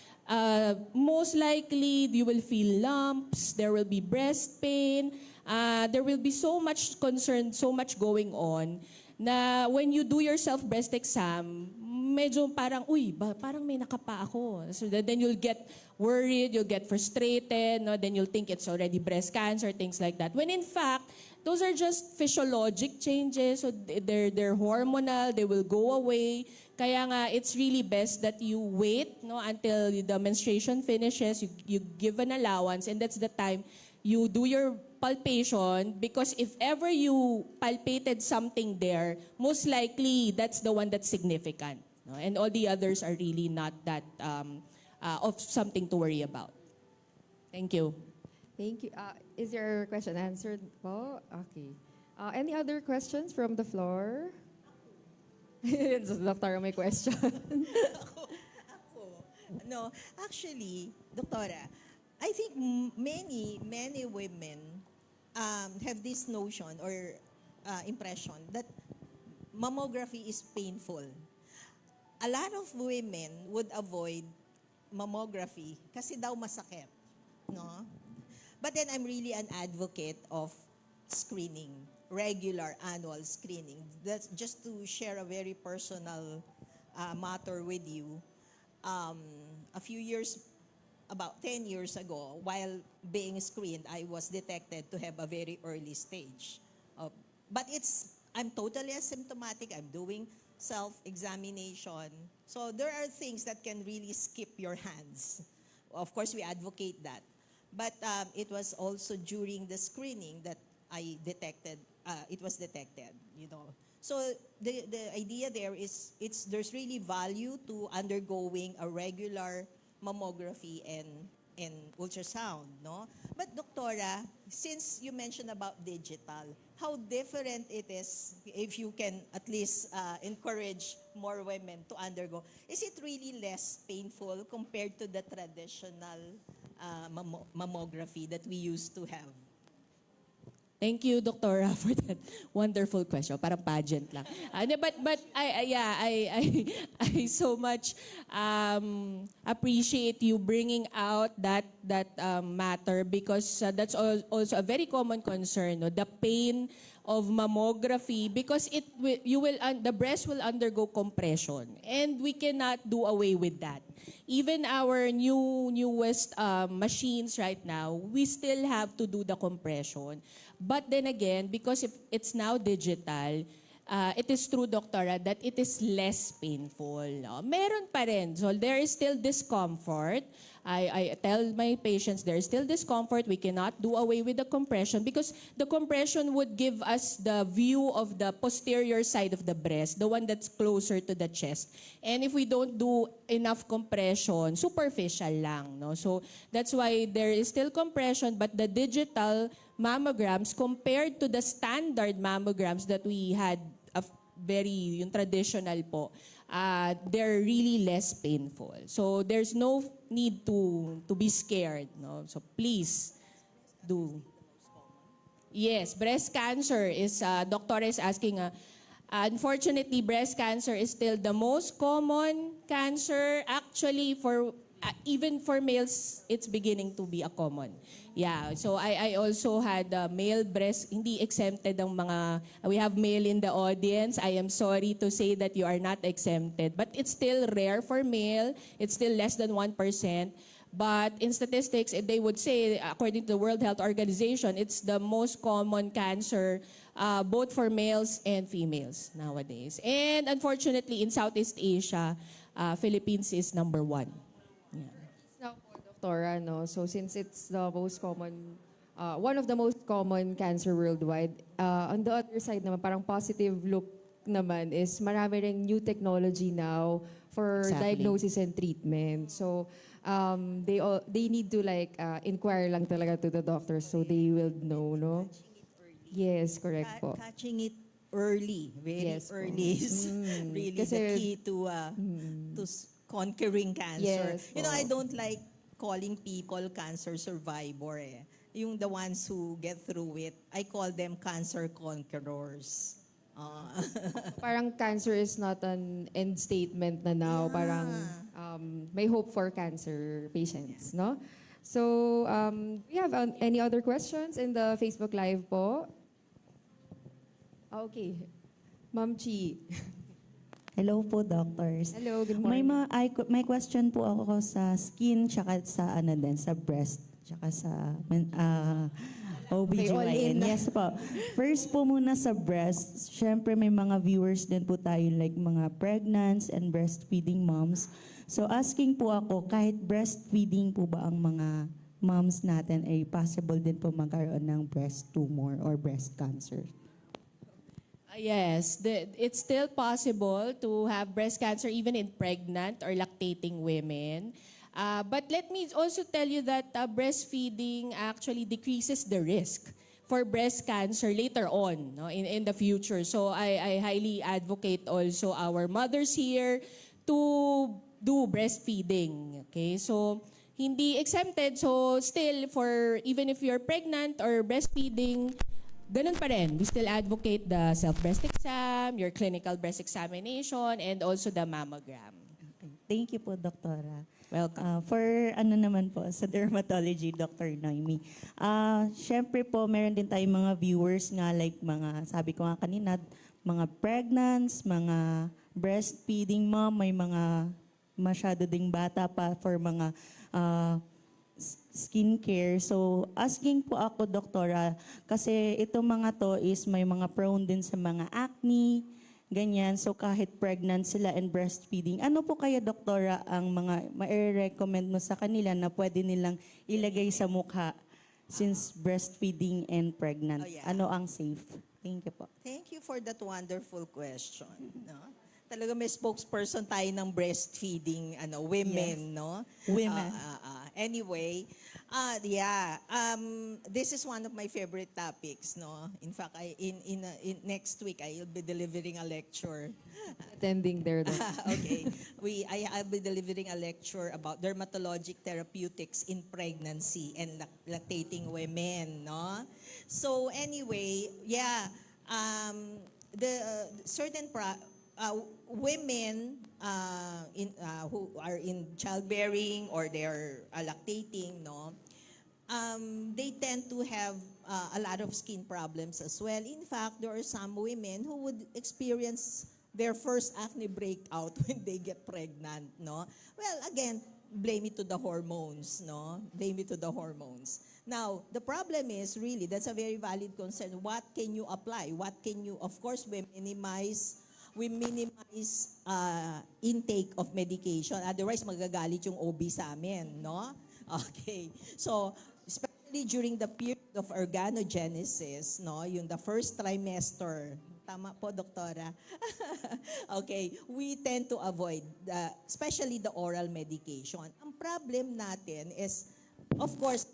Most likely, you will feel lumps, there will be breast pain, there will be so much concern, so much going on, na when you do your self-breast exam, medyo parang, parang may nakapa ako. So then you'll get worried, you'll get frustrated, no? Then you'll think it's already breast cancer, things like that. When in fact, those are just physiologic changes. So they're hormonal, they will go away. Kaya nga, it's really best that you wait, no, until the menstruation finishes, you give an allowance, and that's the time you do your palpation, because if ever you palpated something there, most likely that's the one that's significant. No? And all the others are really not that of something to worry about. Thank you. Thank you. Is your question answered po? Okay. Any other questions from the floor? So, Doctor, may question. Ako. No, actually, Doktora, I think many women have this notion or impression that mammography is painful. A lot of women would avoid mammography kasi daw masakit, no? But then I'm really an advocate of screening, regular annual screening. That's just to share a very personal matter with you. A few years, about 10 years ago, while being screened, I was detected to have a very early stage. But I'm totally asymptomatic. I'm doing self-examination. So there are things that can really skip your hands. Of course, we advocate that. But it was also during the screening that I detected, it was detected, you know. So the idea there is there's really value to undergoing a regular mammography and ultrasound, no? But Doctora, since you mentioned about digital, how different it is if you can at least encourage more women to undergo. Is it really less painful compared to the traditional mammography that we used to have? Thank you, Doctora, for that wonderful question. Parang pageant lang. But I so much appreciate you bringing out that matter, because that's also a very common concern, no? The pain of mammography, because the breast will undergo compression, and we cannot do away with that. Even our newest machines right now, we still have to do the compression. But then again, because if it's now digital, it is true, Doctora, that it is less painful. No? Meron pa rin. So there is still discomfort. I tell my patients there is still discomfort. We cannot do away with the compression, because the compression would give us the view of the posterior side of the breast, the one that's closer to the chest. And if we don't do enough compression, superficial lang. No? So that's why there is still compression, but the digital mammograms, compared to the standard mammograms that we had, yung traditional po, they're really less painful. So there's no need to be scared. No? So please do. Yes, breast cancer is, doctor is asking, unfortunately, breast cancer is still the most common cancer. Actually, even for males, it's beginning to be a common. Yeah, so I also had male breast, hindi exempted ang mga, we have male in the audience. I am sorry to say that you are not exempted, but it's still rare for male. It's still less than 1%. But in statistics, they would say, according to the World Health Organization, it's the most common cancer both for males and females nowadays. And unfortunately, in Southeast Asia, Philippines is number 1. Now po, Doctora, no? So since it's the most common, one of the most common cancer worldwide, on the other side naman, parang positive look naman is marami ring new technology now for Exactly. diagnosis and treatment. So they need to like inquire lang talaga to the doctor so they will know, no? Yes, correct po. Catching it early, very Yes po. early is really Kasi- the key to conquering cancer. Yes You know, po. I don't like calling people cancer survivor. Yung the ones who get through it, I call them cancer conquerors. Parang cancer is not an end statement na now. Yeah. Parang may hope for cancer patients, no? So, we have any other questions in the Facebook Live po? Okay. Ma'am Chi. Hello po, doctors. Hello, good morning. May question po ako sa skin tsaka sa ano din, sa breast tsaka sa Okay, all in OBGYN. na. Yes po. First po muna sa breast, syempre may mga viewers din po tayo like mga pregnant and breastfeeding moms. So asking po ako, kahit breastfeeding po ba ang mga moms natin ay possible din po magkaroon ng breast tumor or breast cancer? Yes, it's still possible to have breast cancer even in pregnant or lactating women. But let me also tell you that breastfeeding actually decreases the risk for breast cancer later on, no, in the future. So I highly advocate also our mothers here to do breastfeeding. Okay, so hindi exempted. So still, for even if you're pregnant or breastfeeding, ganun pa rin. We still advocate the self-breast exam, your clinical breast examination, and also the mammogram. Okay. Thank you po, Doktora. Welcome. For ano naman po, sa dermatology, Dr. Noemi. Siyempre po, meron din tayong mga viewers nga like mga, sabi ko nga kanina, mga pregnants, mga breastfeeding mom, may mga masyado ding bata pa for mga skincare. So, asking po ako, Doktora, kasi itong mga to is may mga prone din sa mga acne, ganyan. So, kahit pregnant sila and breastfeeding, ano po kaya, Doktora, ang mga ma-recommend mo sa kanila na pwede nilang ilagay sa mukha since breastfeeding and pregnant? Oh, yeah. Ano ang safe? Thank you po. Thank you for that wonderful question. No? Talaga may spokesperson tayo ng breastfeeding women, Yes. no? Women. Anyway, this is one of my favorite topics, no? In fact, in next week I'll be delivering a lecture. Attending there. Okay. I'll be delivering a lecture about dermatologic therapeutics in pregnancy and lactating women, no? So anyway, yeah, the certain women who are in childbearing or they're lactating, no, they tend to have a lot of skin problems as well. In fact, there are some women who would experience their first acne breakout when they get pregnant, no? Well, again, blame it to the hormones, no? Blame it to the hormones. Now, the problem is really, that's a very valid concern. What can you apply? What can you, of course, we minimize intake of medication. Otherwise, magagalit yung OB sa amin, no? Okay. So, especially during the period of organogenesis, no, yung the first trimester, tama po, Doktora? Okay, we tend to avoid, especially the oral medication. Ang problem natin is, of course,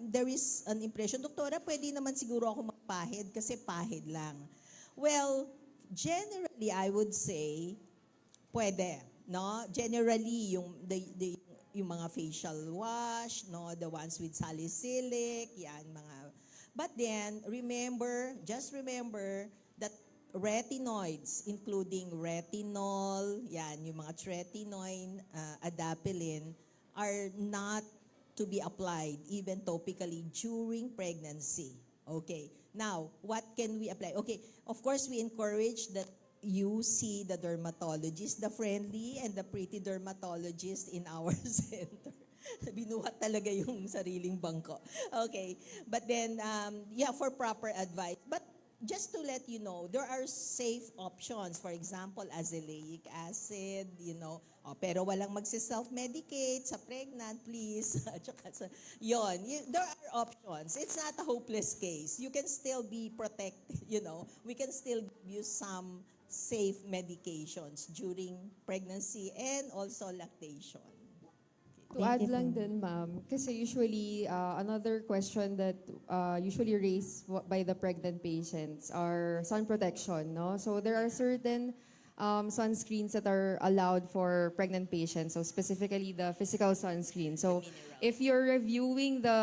there is an impression, Doktora, pwede naman siguro ako magpahid kasi pahid lang. Well, generally, I would say, pwede, no? Generally, yung mga facial wash, no? The ones with salicylic, yan, mga. But then, just remember that retinoids, including retinol, yan, yung mga tretinoin, adapalene, are not to be applied even topically during pregnancy. Okay. Now, what can we apply? Okay, of course, we encourage that you see the dermatologist, the friendly and the pretty dermatologist in our center. Binuhat talaga yung sariling bangko. Okay, but then, for proper advice. But just to let you know, there are safe options. For example, azelaic acid, pero walang magsi-self-medicate sa pregnant, please. There are options. It's not a hopeless case. You can still be protected, We can still give you some safe medications during pregnancy and also lactation. To add lang din, ma'am, kasi usually, another question that usually raised by the pregnant patients are sun protection, no? So there are certain sunscreens that are allowed for pregnant patients, so specifically the physical sunscreen. So if you're reviewing the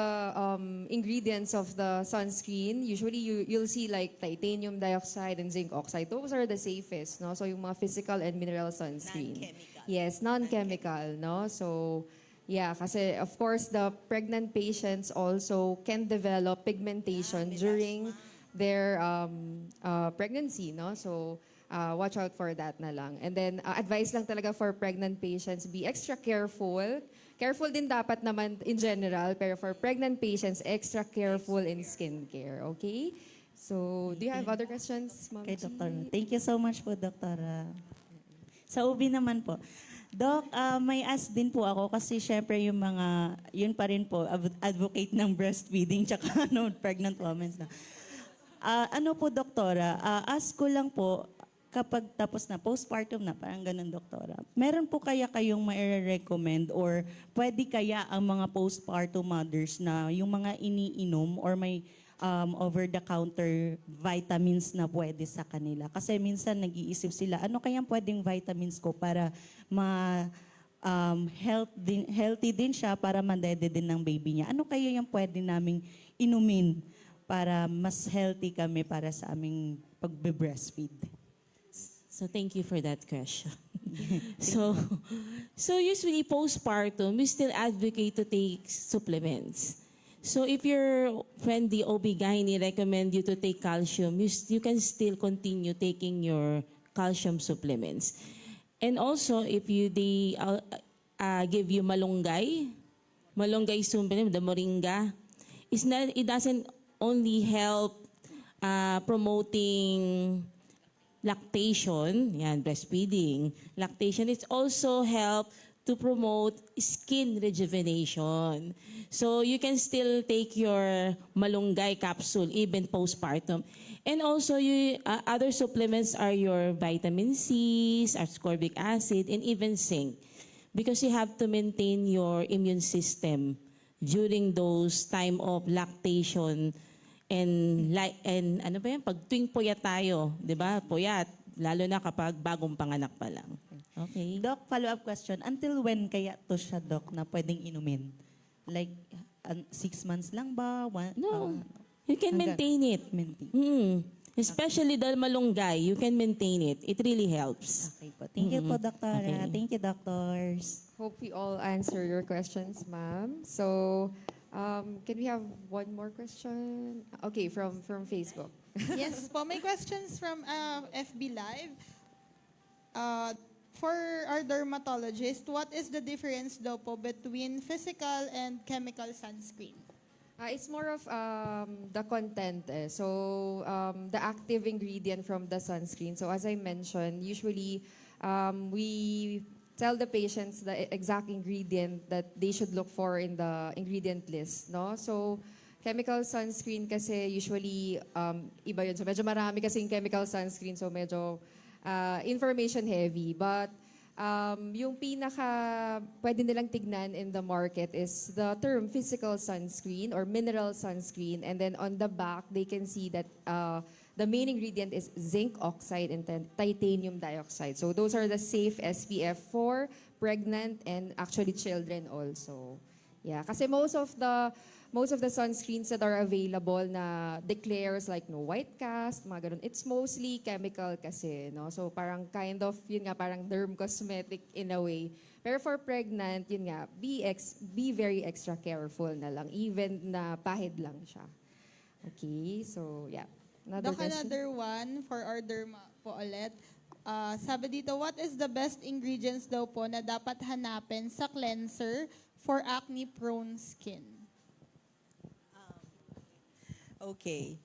ingredients of the sunscreen, usually you'll see like titanium dioxide and zinc oxide. Those are the safest, no? So yung mga physical and mineral sunscreen. Non-chemical. Yes, non-chemical, no? So yeah, kasi of course the pregnant patients also can develop pigmentation during their pregnancy, no? So watch out for that na lang. And then, advice lang talaga for pregnant patients, be extra careful. Careful din dapat naman in general, pero for pregnant patients, extra careful in skincare, okay? So, do you have other questions, Ma'am Kay G? Dr. Thank you so much po, Doktora. Sa UBI naman po. Doc, may ask din po ako kasi syempre yung mga, yun pa rin po, advocate ng breastfeeding tsaka pregnant women na. Ano po, Doktora, ask ko lang po, kapag tapos na, postpartum na, parang ganun, Doktora, meron po kaya kayong mai-recommend or pwede kaya ang mga postpartum mothers na yung mga iniinom or may over-the-counter vitamins na pwede sa kanila? Kasi minsan nag-iisip sila, ano kayang pwedeng vitamins ko para healthy din siya para madede din ng baby niya? Ano kaya yung pwede naming inumin para mas healthy kami para sa aming pagbe-breastfeed? So thank you for that question. So usually postpartum, we still advocate to take supplements. So if your friend, the OB-GYN, recommend you to take calcium, you can still continue taking your calcium supplements. And also, if they give you malunggay supplement, the moringa, it doesn't only help promoting lactation, breastfeeding. Lactation, it's also help to promote skin rejuvenation. So you can still take your malunggay capsule even postpartum. And also, other supplements are your vitamin C, ascorbic acid, and even zinc. Because you have to maintain your immune system during those time of lactation and ano ba yan, pag tuwing puyat tayo, di ba? Puyat, lalo na kapag bagong panganak pa lang. Okay? Doc, follow-up question. Until when kaya to siya, Doc, na pwedeng inumin? Like, 6 months lang ba? No, you can maintain it. Maintain. Especially the malunggay, you can maintain it. It really helps. Okay po. Thank you po, Doktora. Okay. Thank you, doctors. Hope we all answer your questions, ma'am. So, can we have one more question? Okay, from Facebook. Yes po, may questions from FB Live. For our dermatologist, what is the difference daw po between physical and chemical sunscreen? It's more of the content. So, the active ingredient from the sunscreen. So, as I mentioned, usually we tell the patients the exact ingredient that they should look for in the ingredient list. No? So, chemical sunscreen kasi usually, iba yun. So, medyo marami kasing chemical sunscreen. So, medyo information heavy. But, yung pinaka pwede nilang tignan in the market is the term physical sunscreen or mineral sunscreen. And then on the back, they can see that the main ingredient is zinc oxide and titanium dioxide. So those are the safe SPF for pregnant and actually children also. Yeah, kasi most of the sunscreens that are available na declares like no white cast, mga ganun, it's mostly chemical kasi, no? So parang kind of, yun nga, parang derm cosmetic in a way. Pero for pregnant, yun nga, be very extra careful na lang, even na pahid lang siya. Okay, so yeah. Another Doc, question? another one for our derma po ulit. Sabi dito, what is the best ingredients daw po na dapat hanapin sa cleanser for acne-prone skin? Okay.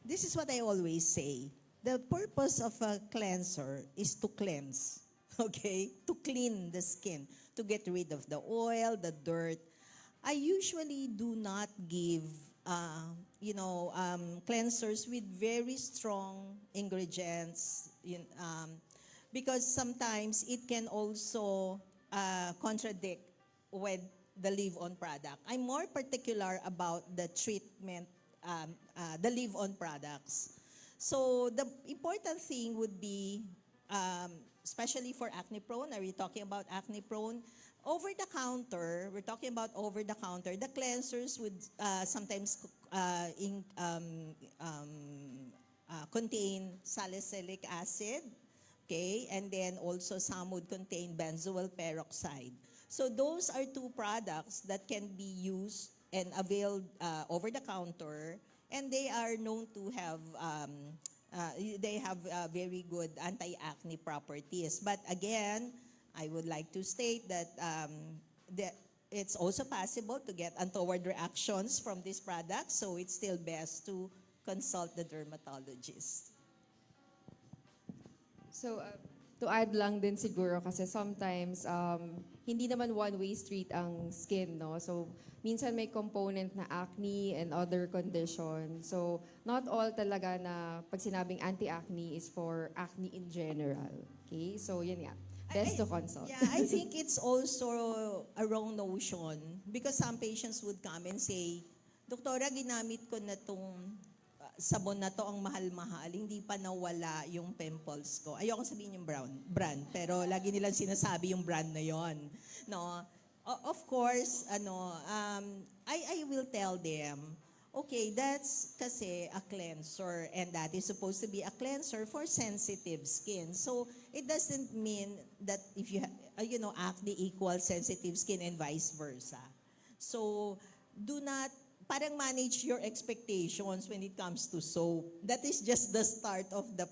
This is what I always say. The purpose of a cleanser is to cleanse, okay? To clean the skin, to get rid of the oil, the dirt. I usually do not give, cleansers with very strong ingredients, because sometimes it can also contradict with the leave-on product. I'm more particular about the treatment, the leave-on products. So the important thing would be, especially for acne-prone, are we talking about acne-prone? Over-the-counter, we're talking about over-the-counter, the cleansers would sometimes contain salicylic acid, okay? And then also some would contain benzoyl peroxide. So those are two products that can be used and availed over the counter, and they are known to have They have very good anti-acne properties. But again, I would like to state that it's also possible to get untoward reactions from this product, so it's still best to consult the dermatologist. So, to add lang din siguro kasi sometimes hindi naman one-way street ang skin, no? So, minsan may component na acne and other conditions. So, not all talaga na pag sinabing anti-acne is for acne in general. Okay? So, yun nga. Best to consult. Yeah, I think it's also a wrong notion because some patients would come and say, Doktora, ginamit ko na tong sabon na to, ang mahal-mahal, hindi pa nawala yung pimples ko. Ayoko sabihin yung brand, pero lagi nilang sinasabi yung brand na yon. No? Of course, I will tell them, okay, that's kasi a cleanser and that is supposed to be a cleanser for sensitive skin. So, it doesn't mean that if you acne equals sensitive skin and vice versa. So, do not parang manage your expectations when it comes to soap. That is just the start of the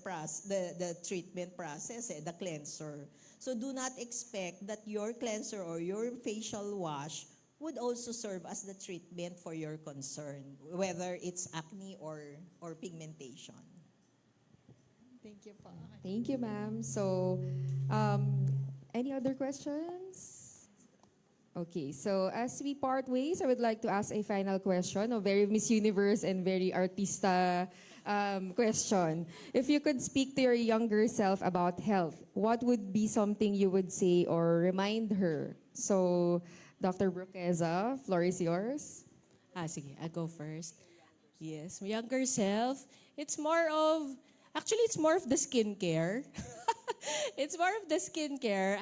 treatment process, the cleanser. So do not expect that your cleanser or your facial wash would also serve as the treatment for your concern, whether it's acne or pigmentation. Thank you po. Thank you, ma'am. So, any other questions? Okay, so as we part ways, I would like to ask a final question, a very Miss Universe and very artista question. If you could speak to your younger self about health, what would be something you would say or remind her? So, Dr. Broqueza, floor is yours. Sige, I'll go first. Yes, my younger self, it's more of the skincare. It's more of the skincare.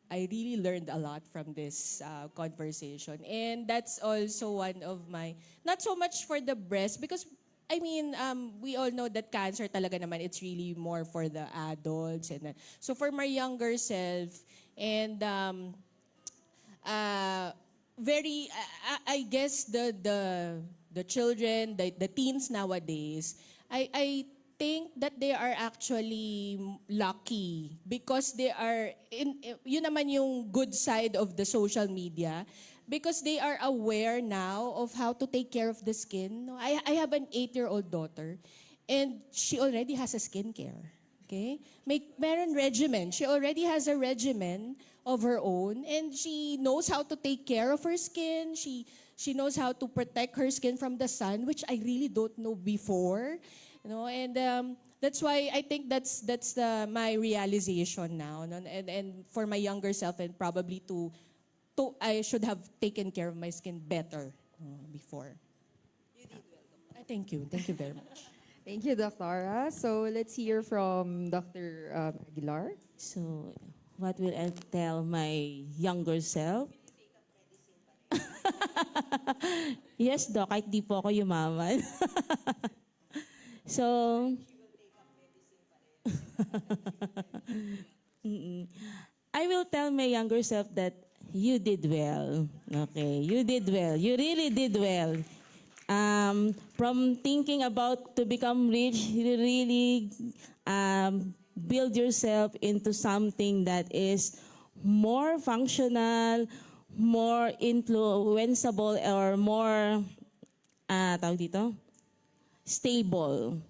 I really learned a lot from this conversation. And that's also one of my, not so much for the breast, because I mean, we all know that cancer talaga naman, it's really more for the adults. And so for my younger self, and I guess the children, the teens nowadays, I think that they are actually lucky because they are yun naman yung good side of the social media, because they are aware now of how to take care of the skin. I have an 8-year-old daughter and she already has a skincare. Okay? Meron regimen. She already has a regimen of her own and she knows how to take care of her skin. She knows how to protect her skin from the sun, which I really don't know before. And that's why I think that's my realization now. And for my younger self, and probably I should have taken care of my skin better before. You did well. Thank you very much. Thank you, Doctora. So let's hear from Dr. Aguilar. So, what will I tell my younger self? Yes, Doc, kahit di po ako yumaman. So, I will tell my younger self that you did well. Okay, you did well. You really did well. From thinking about to become rich, you really build yourself into something that is more functional, more influenceable, or more, tawag dito? Stable.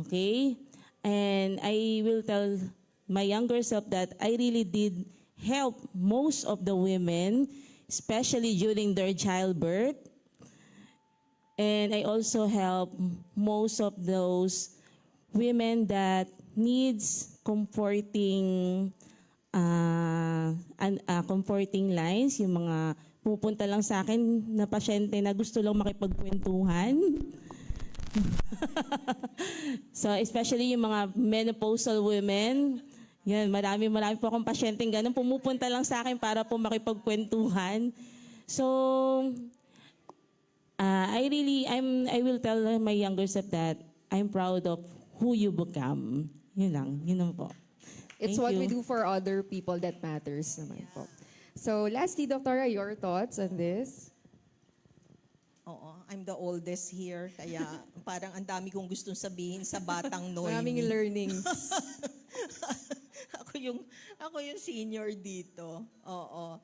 Okay? And I will tell my younger self that I really did help most of the women, especially during their childbirth. And I also help most of those women that needs comforting comforting lines, yung mga pupunta lang sa akin na pasyente na gusto lang makipagkwentuhan. So especially yung mga menopausal women, yan, marami po akong pasyenteng ganun, pumupunta lang sa akin para po makipagkwentuhan. So I will tell my younger self that I'm proud of who you become. Yun lang po. It's Thank what you. we do for other people that matters naman po. So lastly, Doctora, your thoughts on this? Oo, I'm the oldest here, kaya parang ang dami kong gustong sabihin sa batang Maraming Noemi. learnings. ako yung senior dito. Oo.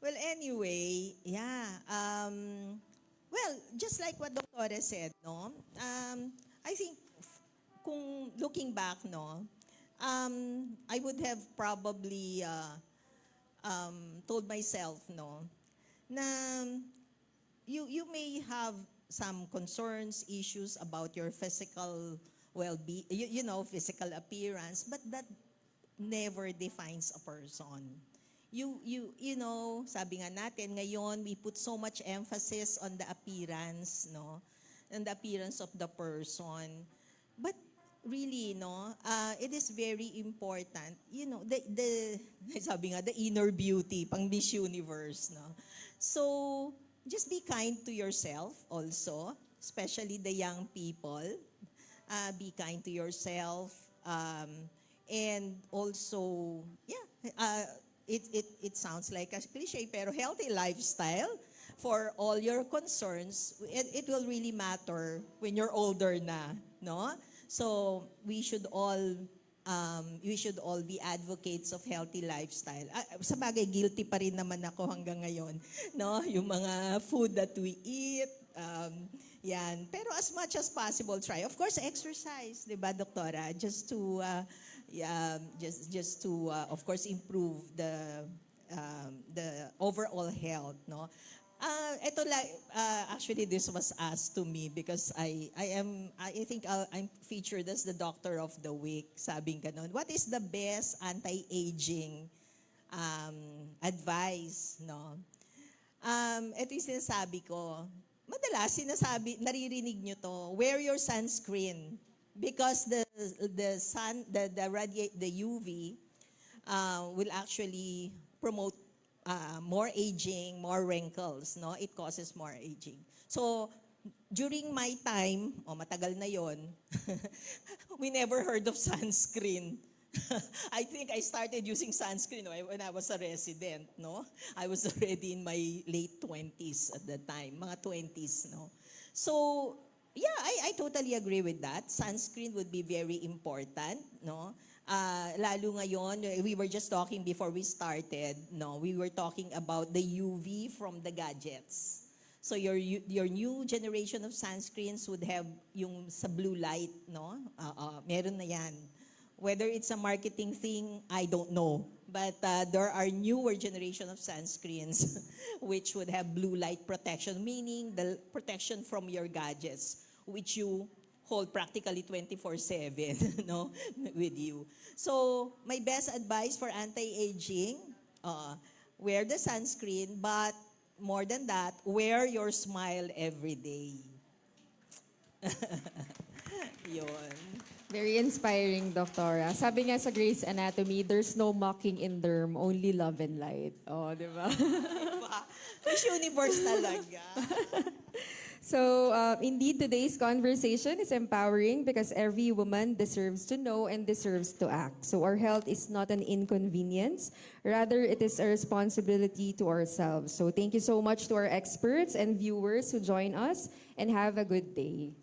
Well, anyway, yeah. Well, just like what Doctora said, no? I think kung looking back, no, I would have probably told myself, no, na you may have some concerns, issues about your physical well-being, physical appearance, but that never defines a person. Sabi nga natin ngayon, we put so much emphasis on the appearance, no, and the appearance of the person. But really, no, it is very important, the sabi nga, the inner beauty, pang Miss Universe, no. So, just be kind to yourself also, especially the young people. Be kind to yourself. And also, it sounds like a cliche, pero healthy lifestyle for all your concerns, it will really matter when you're older na, no? So, we should all be advocates of healthy lifestyle. Sa bagay, guilty pa rin naman ako hanggang ngayon, no? Yung mga food that we eat, yan. Pero as much as possible, try. Of course, exercise, di ba, Doktora? Just to, of course, improve the overall health, no? Actually, this was asked to me because I think I'm featured as the doctor of the week. Sabing ganon. What is the best anti-aging advice, no? Ito yung sinasabi ko. Madalas naririnig nyo to, wear your sunscreen because the UV will actually promote more aging, more wrinkles, no? It causes more aging. So, during my time, matagal na yon, we never heard of sunscreen. I think I started using sunscreen when I was a resident, no? I was already in my late 20s at that time, mga 20s, no? So, yeah, I totally agree with that. Sunscreen would be very important, no? Lalo ngayon, we were just talking before we started, no? We were talking about the UV from the gadgets. So your new generation of sunscreens would have yung sa blue light, no? Meron na yan. Whether it's a marketing thing, I don't know. But there are newer generation of sunscreens which would have blue light protection, meaning the protection from your gadgets, which you hold practically 24/7, no, with you. So, my best advice for anti-aging, wear the sunscreen, but more than that, wear your smile every day. Yun. Very inspiring, Doktora. Sabi nga sa Grey's Anatomy, there's no mocking in derm, only love and light. Oh, di ba? Miss Universe talaga. So, indeed, today's conversation is empowering because every woman deserves to know and deserves to act. So, our health is not an inconvenience. Rather, it is a responsibility to ourselves. So, thank you so much to our experts and viewers who join us, and have a good day.